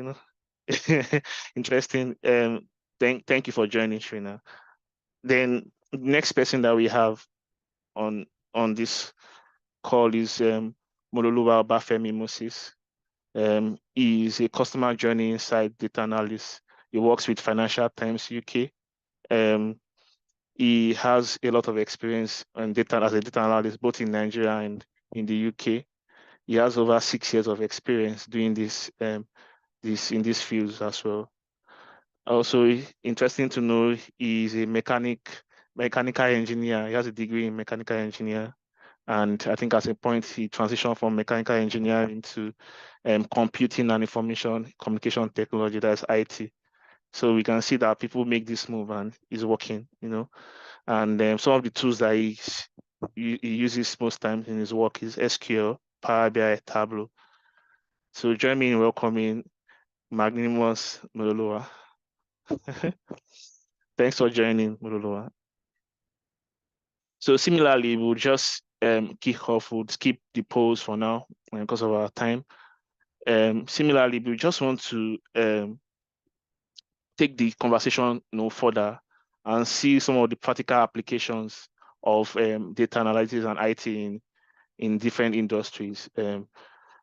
Interesting. Thank you for joining, Shrina. Then next person that we have on this call is Mololuwa Obafemi Moses. He is a customer journey insight data analyst. He works with Financial Times UK. He has a lot of experience on data as a data analyst, both in Nigeria and in the UK. He has over 6 years of experience doing this in these fields as well. Also, interesting to know, he's a mechanical engineer. He has a degree in mechanical engineer. And I think at a point he transitioned from mechanical engineering to computing and information communication technology, that's IT. So we can see that people make this move and it's working, And some of the tools that he uses most times in his work is SQL, Power BI, Tableau. So join me in welcoming Magnanimous Mololuwa. Thanks for joining, Mololuwa. So similarly, we'll just kick off, we'll skip the polls for now because of our time. Similarly, we just want to take the conversation further and see some of the practical applications of data analytics and IT in different industries.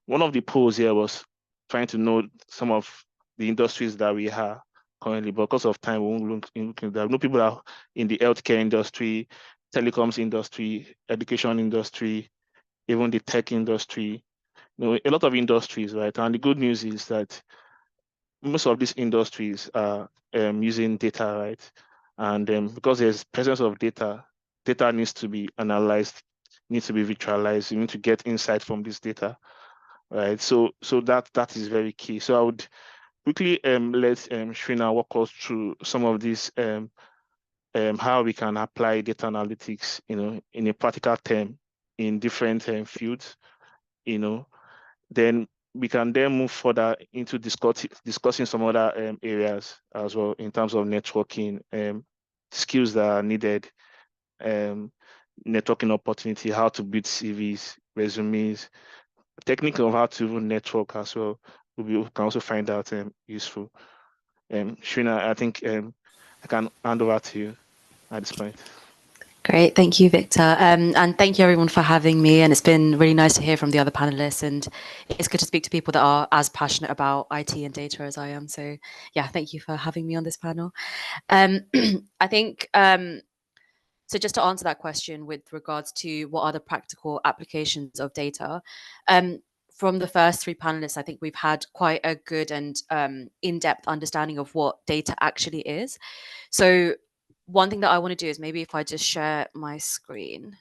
One of the polls here was trying to know some of the industries that we have currently, but because of time, we won't look into that. No people are in the healthcare industry, telecoms industry, education industry, even the tech industry, a lot of industries, right? And the good news is that most of these industries are using data, right? And because there's presence of data needs to be analyzed, needs to be visualized. You need to get insight from this data, right? So that is very key. So I would quickly let Shrina walk us through some of these how we can apply data analytics, in a practical term in different fields, Then we can then move further into discussing some other areas as well in terms of networking, skills that are needed, networking opportunity, how to build CVs, resumes, technique of how to even network as well. We can also find out useful. Shrina, I think I can hand over to you at this point. Great, thank you, Victor. And thank you everyone for having me. And it's been really nice to hear from the other panelists. And it's good to speak to people that are as passionate about IT and data as I am. So yeah, thank you for having me on this panel. I think, so just to answer that question with regards to what are the practical applications of data, from the first three panelists, I think we've had quite a good and in-depth understanding of what data actually is. So one thing that I want to do is maybe if I just share my screen,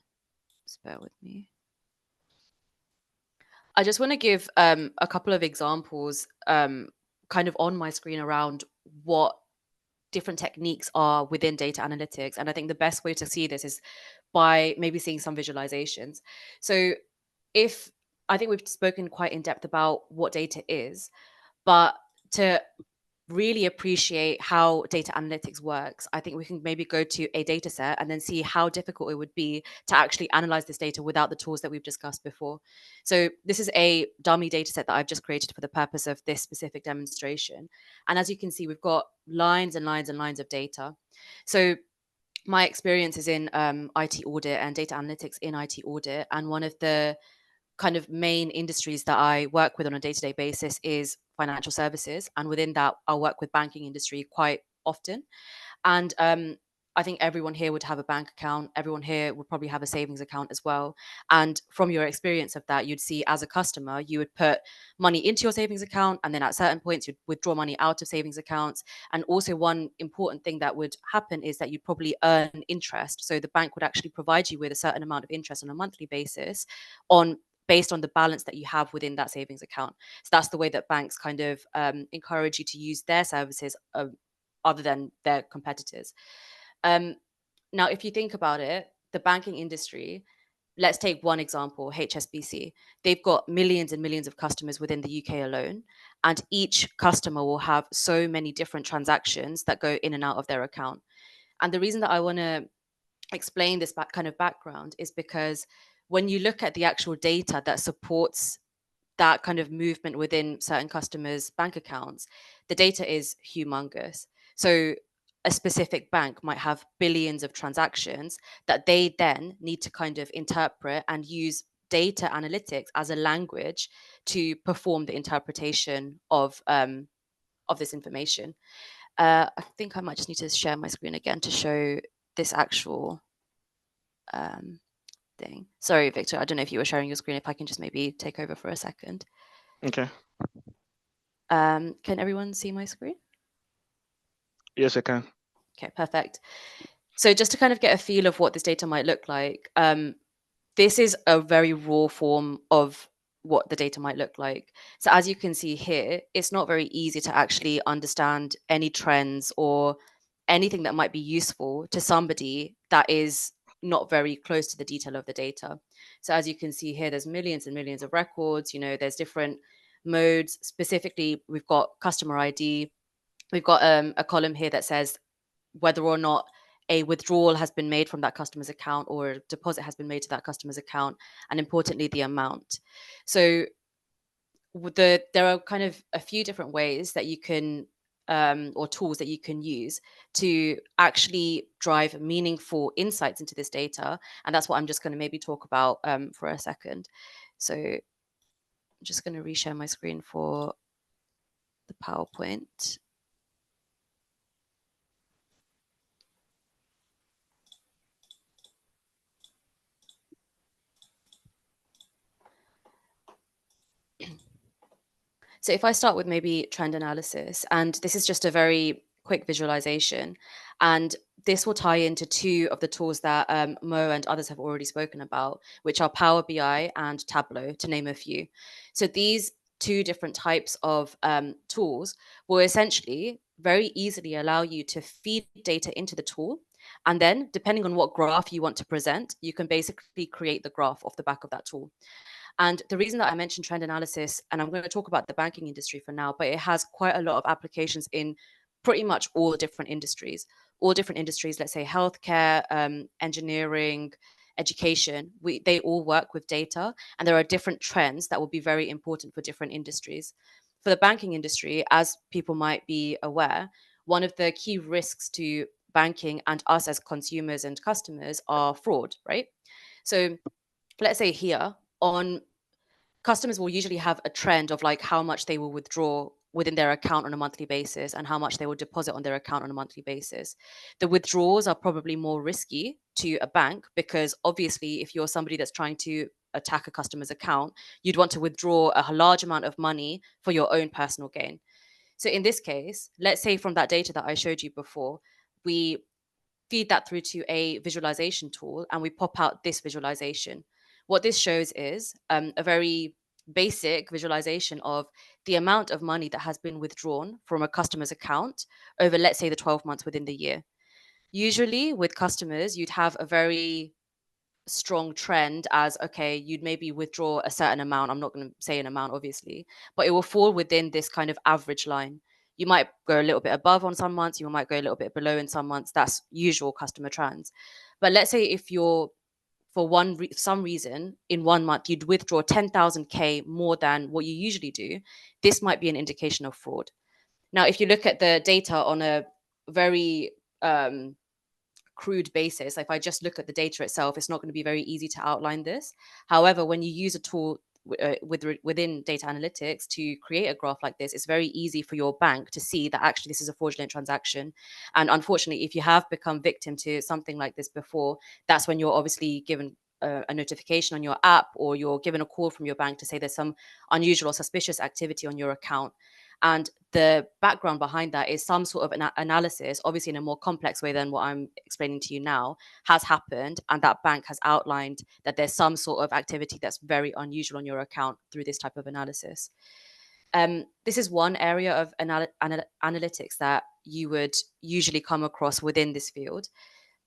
just bear with me. I just want to give a couple of examples kind of on my screen around what different techniques are within data analytics. And I think the best way to see this is by maybe seeing some visualizations. So I think we've spoken quite in depth about what data is, but to really appreciate how data analytics works, I think we can maybe go to a data set and then see how difficult it would be to actually analyze this data without the tools that we've discussed before. So this is a dummy data set that I've just created for the purpose of this specific demonstration. And as you can see, we've got lines and lines and lines of data. So my experience is in IT audit and data analytics in IT audit. And one of the kind of main industries that I work with on a day-to-day basis is financial services. And within that, I'll work with banking industry quite often. And I think everyone here would have a bank account. Everyone here would probably have a savings account as well. And from your experience of that, you'd see as a customer, you would put money into your savings account. And then at certain points, you'd withdraw money out of savings accounts. And also one important thing that would happen is that you'd probably earn interest. So the bank would actually provide you with a certain amount of interest on a monthly basis based on the balance that you have within that savings account. So that's the way that banks kind of encourage you to use their services other than their competitors. Now, if you think about it, the banking industry, let's take one example, HSBC. They've got millions and millions of customers within the UK alone, and each customer will have so many different transactions that go in and out of their account. And the reason that I want to explain this kind of background is because when you look at the actual data that supports that kind of movement within certain customers' bank accounts, the data is humongous. So a specific bank might have billions of transactions that they then need to kind of interpret and use data analytics as a language to perform the interpretation of this information. I think I might just need to share my screen again to show this actual thing. Sorry, Victor, I don't know if you were sharing your screen. If I can just maybe take over for a second. Okay. Can everyone see my screen? Yes, I can. Okay, perfect. So just to kind of get a feel of what this data might look like, this is a very raw form of what the data might look like. So as you can see here, it's not very easy to actually understand any trends or anything that might be useful to somebody that is not very close to the detail of the data. So as you can see here, there's millions and millions of records, there's different modes. Specifically, we've got customer ID. We've got a column here that says whether or not a withdrawal has been made from that customer's account or a deposit has been made to that customer's account, and importantly, the amount. So there are kind of a few different ways that you can or tools that you can use to actually drive meaningful insights into this data. And that's what I'm just going to maybe talk about for a second. So I'm just going to reshare my screen for the PowerPoint. So if I start with maybe trend analysis, and this is just a very quick visualization, and this will tie into two of the tools that Mo and others have already spoken about, which are Power BI and Tableau, to name a few. So these two different types of tools will essentially very easily allow you to feed data into the tool. And then, depending on what graph you want to present, you can basically create the graph off the back of that tool. And the reason that I mentioned trend analysis, and I'm going to talk about the banking industry for now, but it has quite a lot of applications in pretty much all different industries. Let's say healthcare, engineering, education, they all work with data, and there are different trends that will be very important for different industries. For the banking industry, as people might be aware, one of the key risks to banking and us as consumers and customers are fraud, right? So let's say here on customers will usually have a trend of like how much they will withdraw within their account on a monthly basis and how much they will deposit on their account on a monthly basis. The withdrawals are probably more risky to a bank because obviously if you're somebody that's trying to attack a customer's account, you'd want to withdraw a large amount of money for your own personal gain. So in this case, let's say from that data that I showed you before, we feed that through to a visualization tool and we pop out this visualization. What this shows is a very basic visualization of the amount of money that has been withdrawn from a customer's account over, let's say, the 12 months within the year. Usually with customers, you'd have a very strong trend as, okay, you'd maybe withdraw a certain amount. I'm not going to say an amount, obviously, but it will fall within this kind of average line. You might go a little bit above on some months, you might go a little bit below in some months. That's usual customer trends. But let's say if you're, for some reason, in 1 month, you'd withdraw 10,000K more than what you usually do, this might be an indication of fraud. Now, if you look at the data on a very crude basis, if I just look at the data itself, it's not going to be very easy to outline this. However, when you use a tool within data analytics to create a graph like this, it's very easy for your bank to see that actually this is a fraudulent transaction. And unfortunately, if you have become victim to something like this before, that's when you're obviously given a notification on your app or you're given a call from your bank to say there's some unusual or suspicious activity on your account. And the background behind that is some sort of analysis, obviously in a more complex way than what I'm explaining to you now, has happened. And that bank has outlined that there's some sort of activity that's very unusual on your account through this type of analysis. This is one area of analytics that you would usually come across within this field.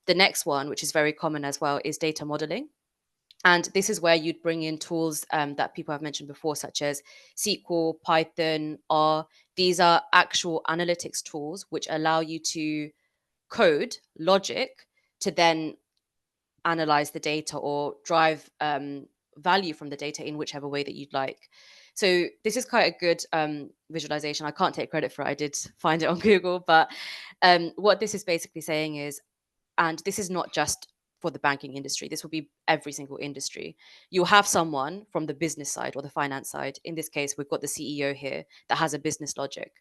The next one, which is very common as well, is data modeling. And this is where you'd bring in tools that people have mentioned before, such as SQL, Python, R. These are actual analytics tools which allow you to code logic to then analyze the data or drive value from the data in whichever way that you'd like. So this is quite a good visualization. I can't take credit for it. I did find it on Google, but what this is basically saying is, and this is not just for the banking industry, this will be every single industry. You'll have someone from the business side or the finance side. In this case, we've got the CEO here that has a business logic.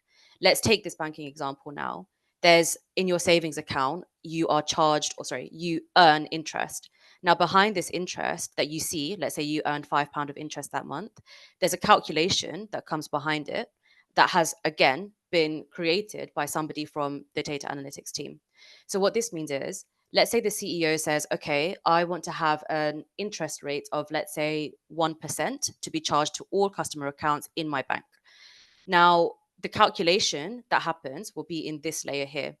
Let's take this banking example now. There's in your savings account, you are charged, or sorry, you earn interest. Now, behind this interest that you see, let's say you earned £5 of interest that month, there's a calculation that comes behind it that has, again, been created by somebody from the data analytics team. So what this means is, let's say the CEO says, okay, I want to have an interest rate of, let's say, 1% to be charged to all customer accounts in my bank. Now, the calculation that happens will be in this layer here.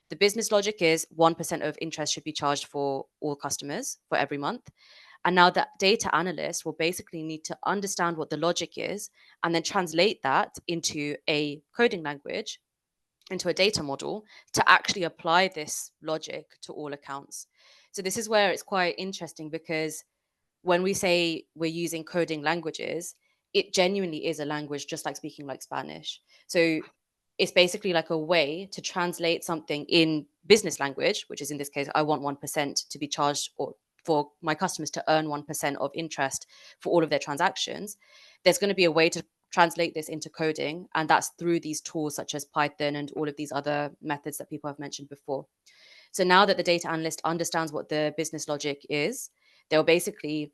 The business logic is 1% of interest should be charged for all customers for every month. And now that data analyst will basically need to understand what the logic is and then translate that into a coding language, into a data model to actually apply this logic to all accounts. So this is where it's quite interesting, because when we say we're using coding languages, it genuinely is a language just like speaking like Spanish. So it's basically like a way to translate something in business language, which is in this case, I want 1% to be charged, or for my customers to earn 1% of interest for all of their transactions. There's going to be a way to translate this into coding, and that's through these tools such as Python and all of these other methods that people have mentioned before. So now that the data analyst understands what the business logic is, they'll basically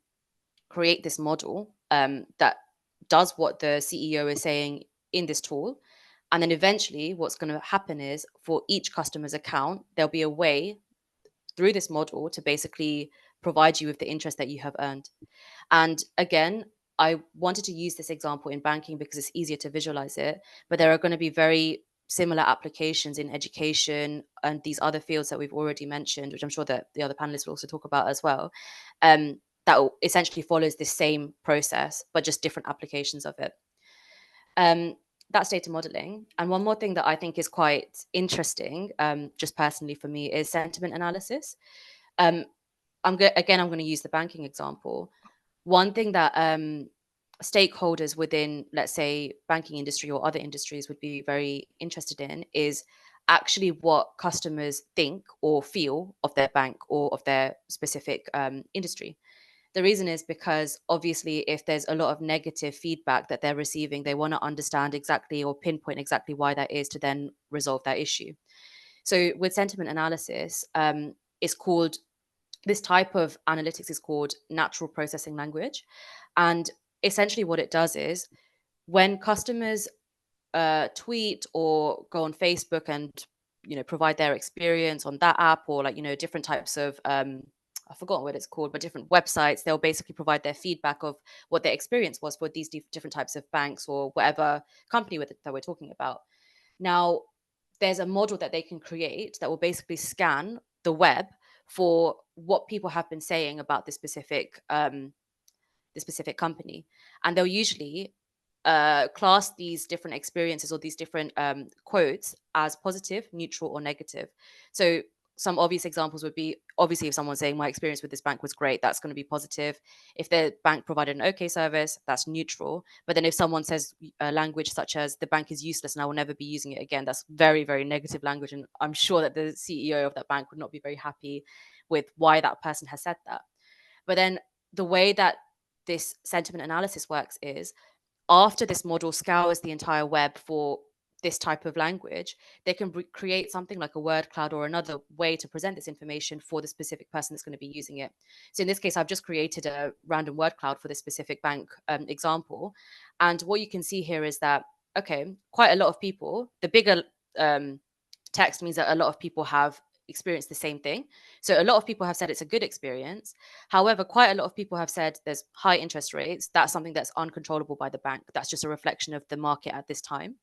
create this model that does what the CEO is saying in this tool. And then eventually what's going to happen is, for each customer's account, there'll be a way through this model to basically provide you with the interest that you have earned. And again, I wanted to use this example in banking because it's easier to visualize it, but there are going to be very similar applications in education and these other fields that we've already mentioned, which I'm sure that the other panelists will also talk about as well, that essentially follows the same process, but just different applications of it. That's data modeling. And one more thing that I think is quite interesting, just personally for me, is sentiment analysis. I'm going to use the banking example. One thing that stakeholders within, let's say, banking industry or other industries would be very interested in is actually what customers think or feel of their bank or of their specific industry. The reason is because obviously if there's a lot of negative feedback that they're receiving, they want to understand exactly or pinpoint exactly why that is to then resolve that issue. So with sentiment analysis, it's called, this type of analytics is called natural processing language. And essentially what it does is, when customers tweet or go on Facebook and, provide their experience on that app, or different types of, I've forgotten what it's called, but different websites, they'll basically provide their feedback of what their experience was for these different types of banks or whatever company that we're talking about. Now, there's a model that they can create that will basically scan the web for what people have been saying about this specific company, and they'll usually class these different experiences or these different quotes as positive, neutral, or negative. So some obvious examples would be, obviously, if someone's saying my experience with this bank was great, that's going to be positive. If the bank provided an okay service, that's neutral. But then if someone says a language such as the bank is useless and I will never be using it again, that's very, very negative language. And I'm sure that the CEO of that bank would not be very happy with why that person has said that. But then the way that this sentiment analysis works is, after this model scours the entire web for this type of language, they can create something like a word cloud or another way to present this information for the specific person that's going to be using it. So in this case, I've just created a random word cloud for this specific bank example. And what you can see here is that, okay, quite a lot of people, the bigger text means that a lot of people have experienced the same thing. So a lot of people have said it's a good experience. However, quite a lot of people have said there's high interest rates. That's something that's uncontrollable by the bank. That's just a reflection of the market at this time.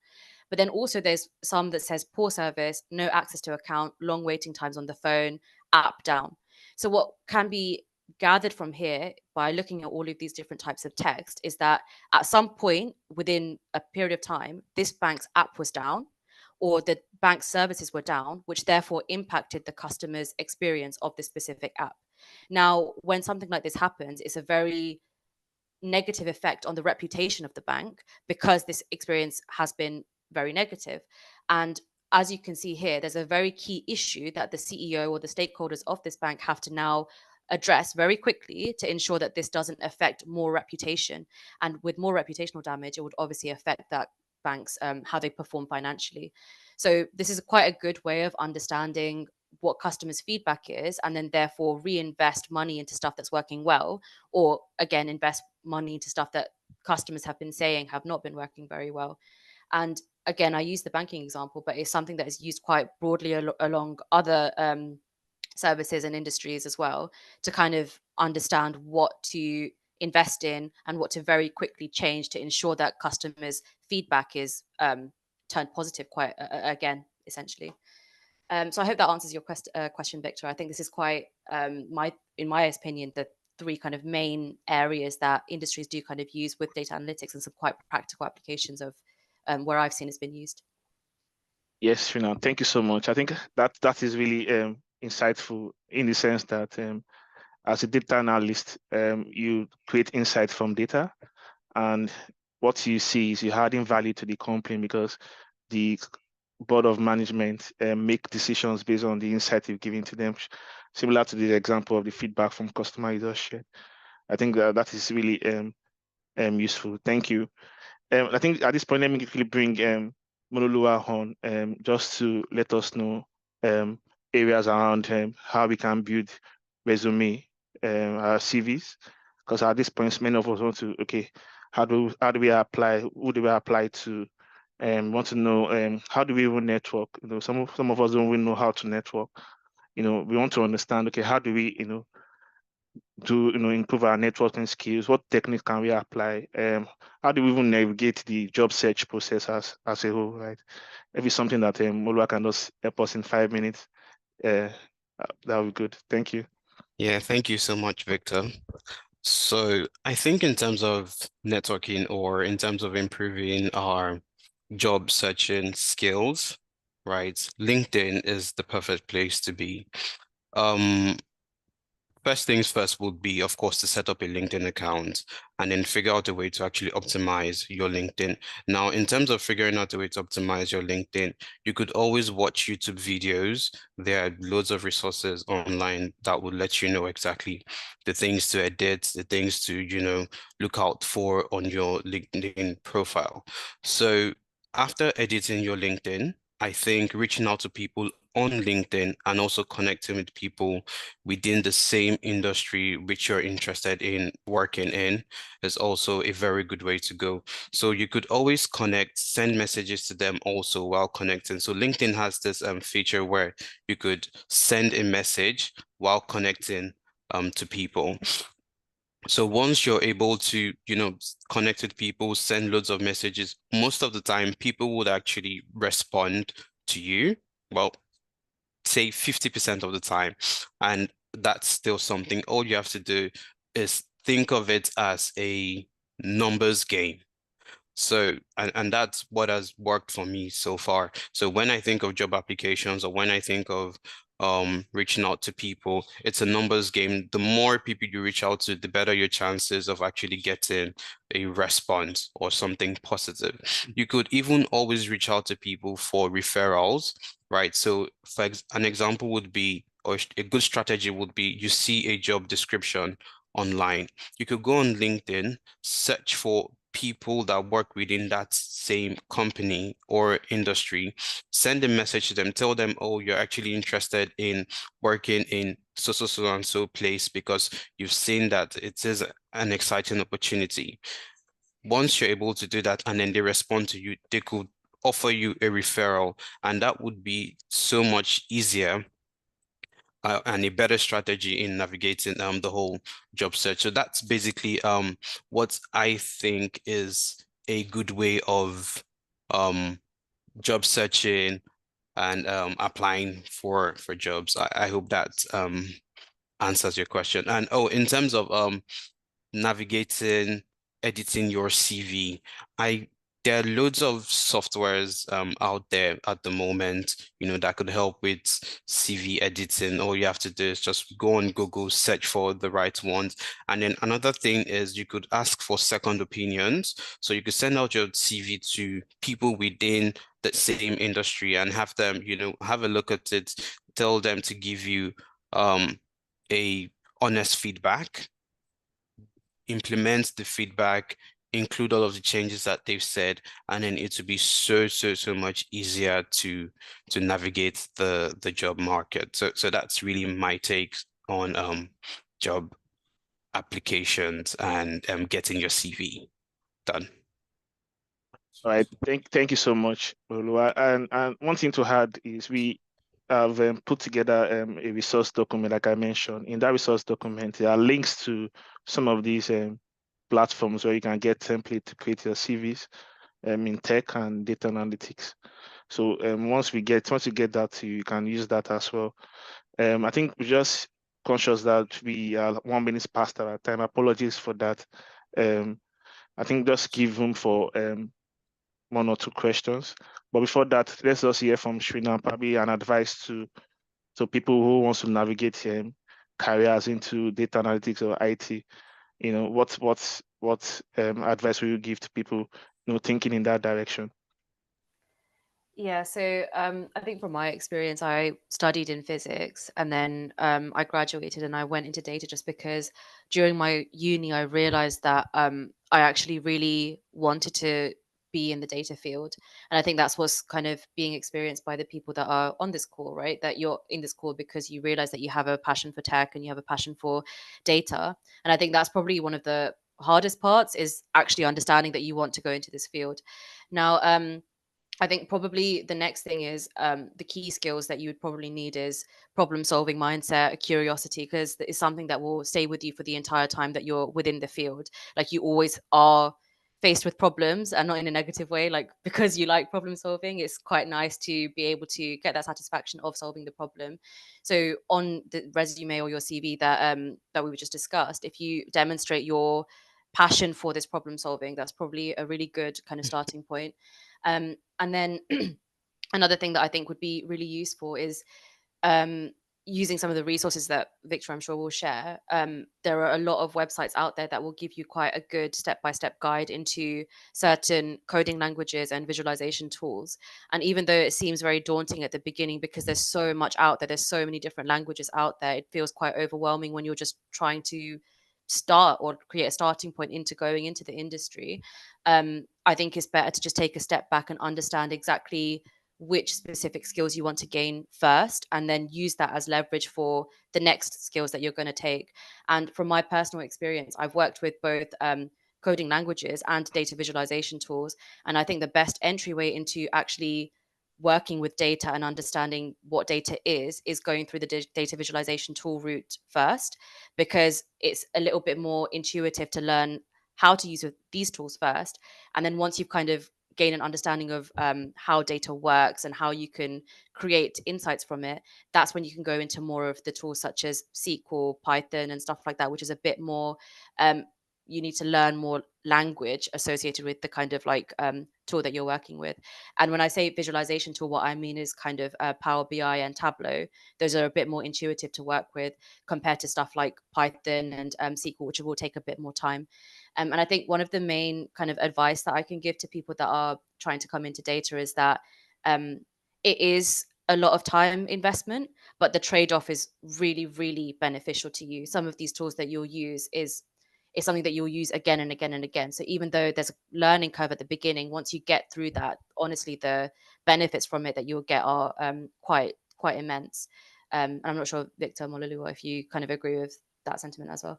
But then also there's some that says poor service, no access to account, long waiting times on the phone, app down. So what can be gathered from here by looking at all of these different types of text is that at some point within a period of time, this bank's app was down, or the bank services were down, which therefore impacted the customer's experience of this specific app. Now, when something like this happens, it's a very negative effect on the reputation of the bank because this experience has been very negative. And as you can see here, there's a very key issue that the CEO or the stakeholders of this bank have to now address very quickly to ensure that this doesn't affect more reputation. And with more reputational damage, it would obviously affect that bank's how they perform financially. So this is quite a good way of understanding what customers' feedback is, and then therefore reinvest money into stuff that's working well, or again invest money into stuff that customers have been saying have not been working very well. And again, I use the banking example, but it's something that is used quite broadly along other services and industries as well, to kind of understand what to invest in and what to very quickly change to ensure that customers' feedback is turned positive quite again, essentially. So I hope that answers your question, Victor. I think this is quite, in my opinion, the three kind of main areas that industries do kind of use with data analytics, and some quite practical applications of where I've seen it's been used. Yes, Rina, thank you so much. I think that is really insightful in the sense that as a data analyst, you create insight from data, and what you see is you're adding value to the company because the board of management make decisions based on the insight you've given to them, similar to the example of the feedback from customer you just shared. I think that is really useful. Thank you. I think at this point, let me quickly bring Monolua on just to let us know areas around how we can build resume, our CVs, because at this point, many of us want to, okay, how do we apply? Who do we apply to? Want to know how do we even network? You know, some of us don't really know how to network. You know, we want to understand, okay, how do we, improve our networking skills? What techniques can we apply? How do we even navigate the job search process as a whole, right? Maybe something that Molua can just help us in 5 minutes. That would be good. Thank you. Yeah, thank you so much, Victor. So I think in terms of networking, or in terms of improving our job searching skills, right, LinkedIn is the perfect place to be. First things first would be, of course, to set up a LinkedIn account and then figure out a way to actually optimize your LinkedIn. Now, in terms of figuring out a way to optimize your LinkedIn, you could always watch YouTube videos. There are loads of resources online that will let you know exactly the things to edit, the things to, look out for on your LinkedIn profile. So after editing your LinkedIn, I think reaching out to people on LinkedIn and also connecting with people within the same industry which you're interested in working in is also a very good way to go. So you could always connect, send messages to them also while connecting. So LinkedIn has this feature where you could send a message while connecting to people. So once you're able to, connect with people, send loads of messages, most of the time people would actually respond to you. Well, say 50% of the time. And that's still something. All you have to do is think of it as a numbers game. So, and that's what has worked for me so far. So when I think of job applications, or when I think of reaching out to people, it's a numbers game. The more people you reach out to, the better your chances of actually getting a response or something positive. You could even always reach out to people for referrals, right? So for an example would be, or a good strategy would be, you see a job description online. You could go on LinkedIn, search for people that work within that same company or industry, send a message to them, tell them, oh, you're actually interested in working in so and so place because you've seen that it is an exciting opportunity. Once you're able to do that and then they respond to you, they could offer you a referral, and that would be so much easier and a better strategy in navigating the whole job search. So that's basically what I think is a good way of job searching and applying for jobs. I hope that answers your question. And in terms of navigating, editing your CV, there are loads of softwares out there at the moment, that could help with CV editing. All you have to do is just go on Google, search for the right ones. And then another thing is you could ask for second opinions. So you could send out your CV to people within the same industry and have them, have a look at it, tell them to give you a honest feedback, implement the feedback, include all of the changes that they've said, and then it will be so much easier to navigate the job market. So that's really my take on job applications and getting your CV done. All right, thank you so much, Olua. And one thing to add is we have put together a resource document, like I mentioned. In that resource document, there are links to some of these platforms where you can get template to create your CVs in tech and data analytics. So once you get that, you can use that as well. I think we're just conscious that we are 1 minute past our time. Apologies for that. I think just give room for 1 or 2 questions. But before that, let's just hear from Shrina, probably an advice to people who wants to navigate careers into data analytics or IT. What advice will you give to people thinking in that direction? Yeah, so I think from my experience, I studied in physics and then I graduated and I went into data just because during my uni, I realized that I actually really wanted to be in the data field. And I think that's what's kind of being experienced by the people that are on this call, right? That you're in this call because you realize that you have a passion for tech and you have a passion for data. And I think that's probably one of the hardest parts is actually understanding that you want to go into this field. Now, I think probably the next thing is the key skills that you would probably need is problem solving mindset, curiosity, because it's something that will stay with you for the entire time that you're within the field. Like you always are faced with problems and not in a negative way. Like because you like problem solving, it's quite nice to be able to get that satisfaction of solving the problem. So on the resume or your CV that we just discussed, if you demonstrate your passion for this problem solving, that's probably a really good kind of starting point. And then another thing that I think would be really useful is using some of the resources that Victor, I'm sure, will share. There are a lot of websites out there that will give you quite a good step-by-step guide into certain coding languages and visualization tools. And even though it seems very daunting at the beginning because there's so much out there, there's so many different languages out there, it feels quite overwhelming when you're just trying to start or create a starting point into going into the industry. I think it's better to just take a step back and understand exactly which specific skills you want to gain first and then use that as leverage for the next skills that you're going to take. And from my personal experience, I've worked with both coding languages and data visualization tools. And I think the best entryway into actually working with data and understanding what data is going through the data visualization tool route first, because it's a little bit more intuitive to learn how to use these tools first. And then once you've kind of gained an understanding of how data works and how you can create insights from it, that's when you can go into more of the tools such as SQL, Python, and stuff like that, which is a bit more, you need to learn more language associated with the kind of like tool that you're working with. And when I say visualization tool, what I mean is kind of Power BI and Tableau. Those are a bit more intuitive to work with compared to stuff like Python and SQL, which will take a bit more time. And I think one of the main kind of advice that I can give to people that are trying to come into data is that it is a lot of time investment, but the trade-off is really, really beneficial to you. Some of these tools that you'll use is something that you'll use again and again and again. So even though there's a learning curve at the beginning, once you get through that, honestly, the benefits from it that you'll get are quite immense. And I'm not sure, Victor Mololua, if you kind of agree with that sentiment as well.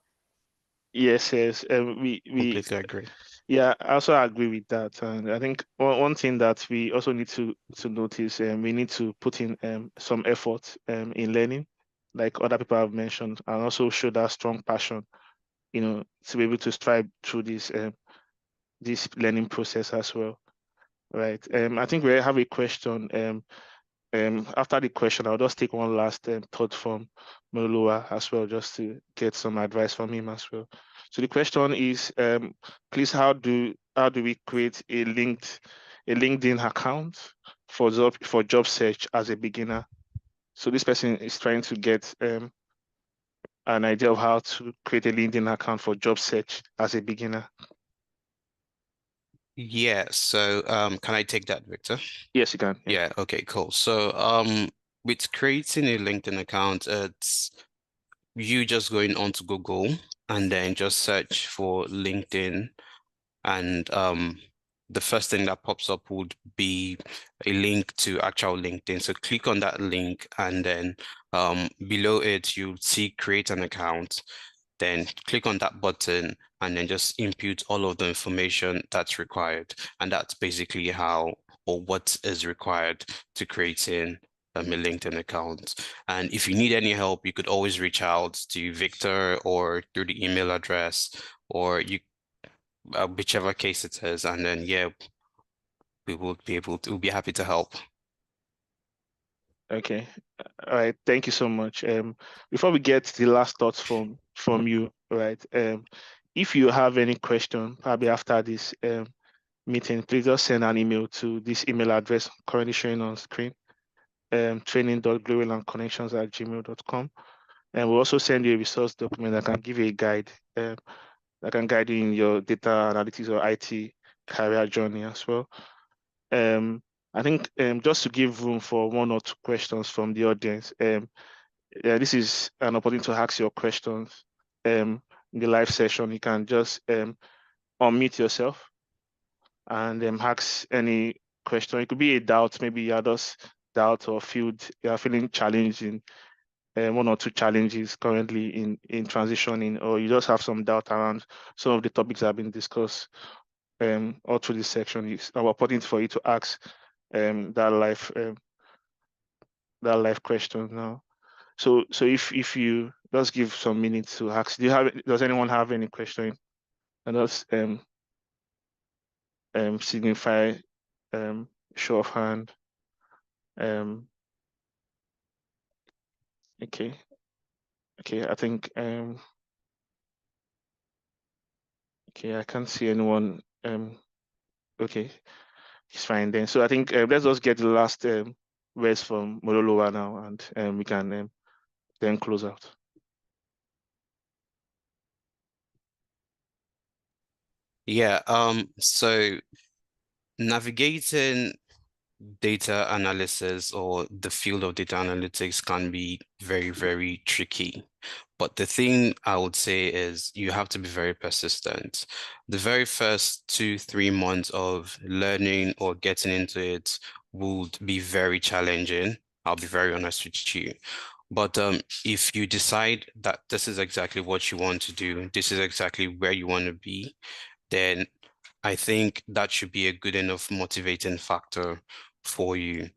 Yes. We Completely agree. Yeah, I also agree with that. And I think one thing that we also need to notice, we need to put in some effort in learning, like other people have mentioned, and also show that strong passion, to be able to strive through this learning process as well. Right. I think we have a question after the question, I'll just take one last thought from Molua as well, just to get some advice from him as well. So the question is, please, how do we create a LinkedIn account for job search as a beginner? So this person is trying to get an idea of how to create a LinkedIn account for job search as a beginner. Yeah, so can I take that, Victor? Yes, you can. Yeah, okay, cool. So with creating a LinkedIn account, it's you just going onto Google and then just search for LinkedIn, and the first thing that pops up would be a link to actual LinkedIn. So click on that link, and then below it you'll see create an account. Then click on that button and then just input all of the information that's required. And that's basically how or what is required to creating a LinkedIn account. And if you need any help, you could always reach out to Victor or through the email address, or you whichever case it is, and then yeah, we'll be happy to help. Okay. All right. Thank you so much. Before we get the last thoughts from you, right? If you have any question, probably after this meeting, please just send an email to this email address currently showing on screen, training.global@gmail.com. And we'll also send you a resource document that can give you a guide, that can guide you in your data analytics or IT career journey as well. I think just to give room for one or two questions from the audience, this is an opportunity to ask your questions in the live session. You can just unmute yourself and ask any question. It could be a doubt, maybe you are just doubt or you are feeling challenged in one or two challenges currently in transitioning, or you just have some doubt around some of the topics that have been discussed all through this section. It's an opportunity for you to ask that live question now. So if you just give some minutes to ask, does anyone have any question? And just signify show of hand. Okay, I think okay, I can't see anyone. Okay, it's fine then. So I think let's just get the last words from Mololowa now, and we can then close out. Yeah, so navigating data analysis or the field of data analytics can be very, very tricky. But the thing I would say is you have to be very persistent. The very first 2-3 months of learning or getting into it would be very challenging. I'll be very honest with you. But if you decide that this is exactly what you want to do, this is exactly where you want to be, then I think that should be a good enough motivating factor for you.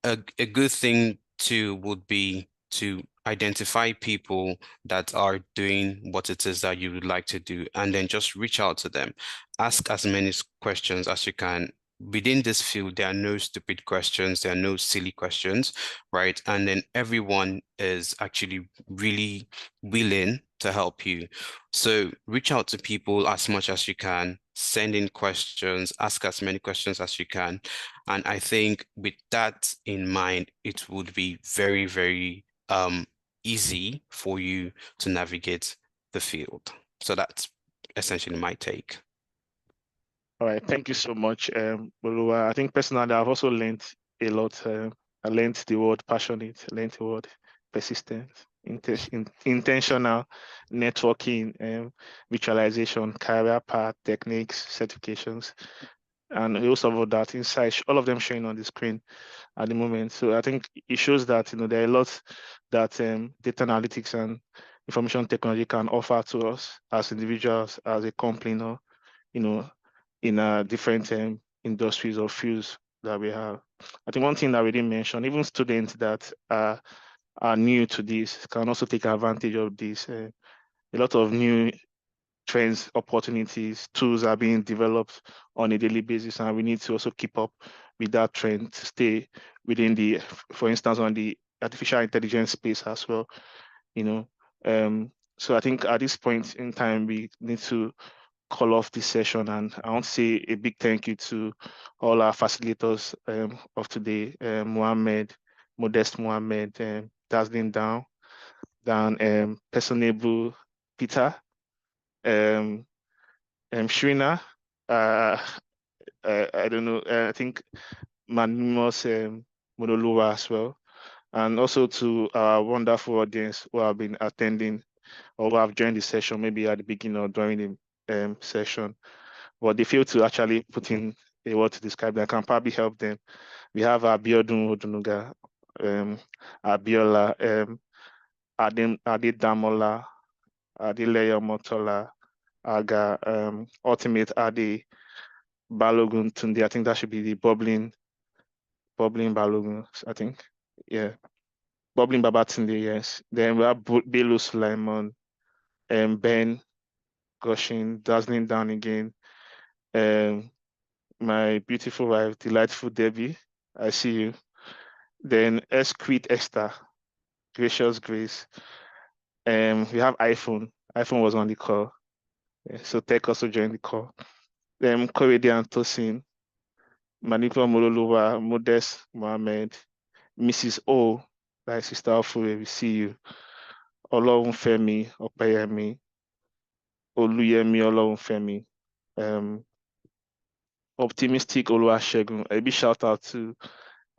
A good thing too would be to identify people that are doing what it is that you would like to do, and then just reach out to them. Ask as many questions as you can. Within this field, there are no stupid questions, there are no silly questions, right? And then everyone is actually really willing to help you. So reach out to people as much as you can, send in questions, ask as many questions as you can. And I think with that in mind, it would be very, very easy for you to navigate the field. So that's essentially my take. All right, thank you so much, Molua. I think personally, I've also learned a lot. I learned the word passionate, learned the word persistent, intentional, networking, visualization, career path, techniques, certifications, and also of that insights, all of them showing on the screen at the moment. So I think it shows that there are a lot that data analytics and information technology can offer to us as individuals, as a company, in different industries or fields that we have. I think one thing that we didn't mention, even students that are new to this can also take advantage of this. A lot of new trends, opportunities, tools are being developed on a daily basis, and we need to also keep up with that trend to stay within the, for instance, on the artificial intelligence space as well, you know. So I think at this point in time, we need to call off this session, and I want to say a big thank you to all our facilitators of today, Mohammed, Modest Mohammed, Dazzling Dan, Personable Peter, Shrina, I don't know, I think Manimos Monolowa as well, and also to our wonderful audience who have been attending or who have joined the session, maybe at the beginning or during the session, but they fail to actually put in a word to describe them. I can probably help them. We have Abiodun Odunuga, Abiola, Adedamola, Adeleyo Motola, Aga, Ultimate Ade, Balogun Tunde. I think that should be the bubbling Balogun, I think. Yeah. Bubbling Babatunde, yes. Then we have Belu Sulaiman, Ben Goshin, Dazzling Down again. My beautiful wife, delightful Debbie, I see you. Then Esquit Esther, Gracious Grace. We have iPhone. iPhone was on the call. Yeah, so Tech also joined the call. Then Korede and Tosin, Manikwa Mololuwa, Modest Mohammed, Mrs. O, my sister Afure, we see you. Olorunfemi Opeyemi, Oluyemi Olorunfemi, Optimistic Oluwasegun. A big shout out to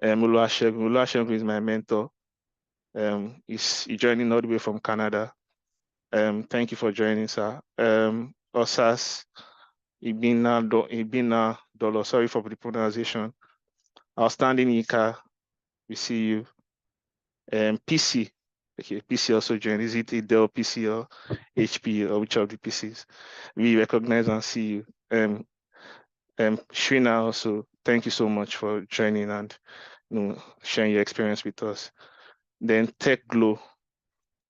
Oluwasegun. Oluwasegun is my mentor. He's joining all the way from Canada. Thank you for joining, sir. Osas Ibina Dolo, sorry for the pronunciation. Outstanding Ika, we see you. PC, okay, PC also joined. Is it Dell PC or HP or which of the PCs? We recognize and see you. Shrina also, thank you so much for joining and sharing your experience with us. Then Tech Glow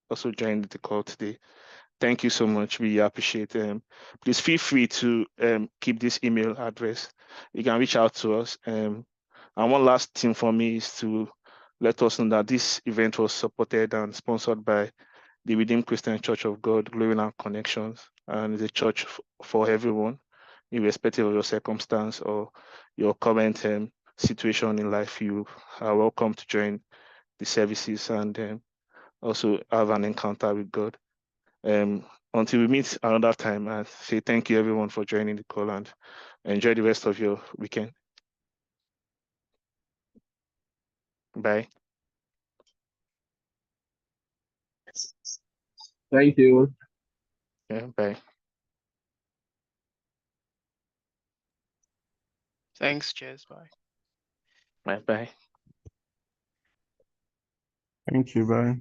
also joined the call today. Thank you so much. We appreciate it. Please feel free to keep this email address. You can reach out to us. And one last thing for me is to let us know that this event was supported and sponsored by the Redeemed Christian Church of God, Glory and Connections, and it's a church for everyone, irrespective of your circumstance or your current situation in life. You are welcome to join the services and also have an encounter with God. Until we meet another time, I say thank you everyone for joining the call and enjoy the rest of your weekend. Bye. Thank you. Yeah, bye. Thanks, cheers, bye. Bye. Bye. Thank you. Bye.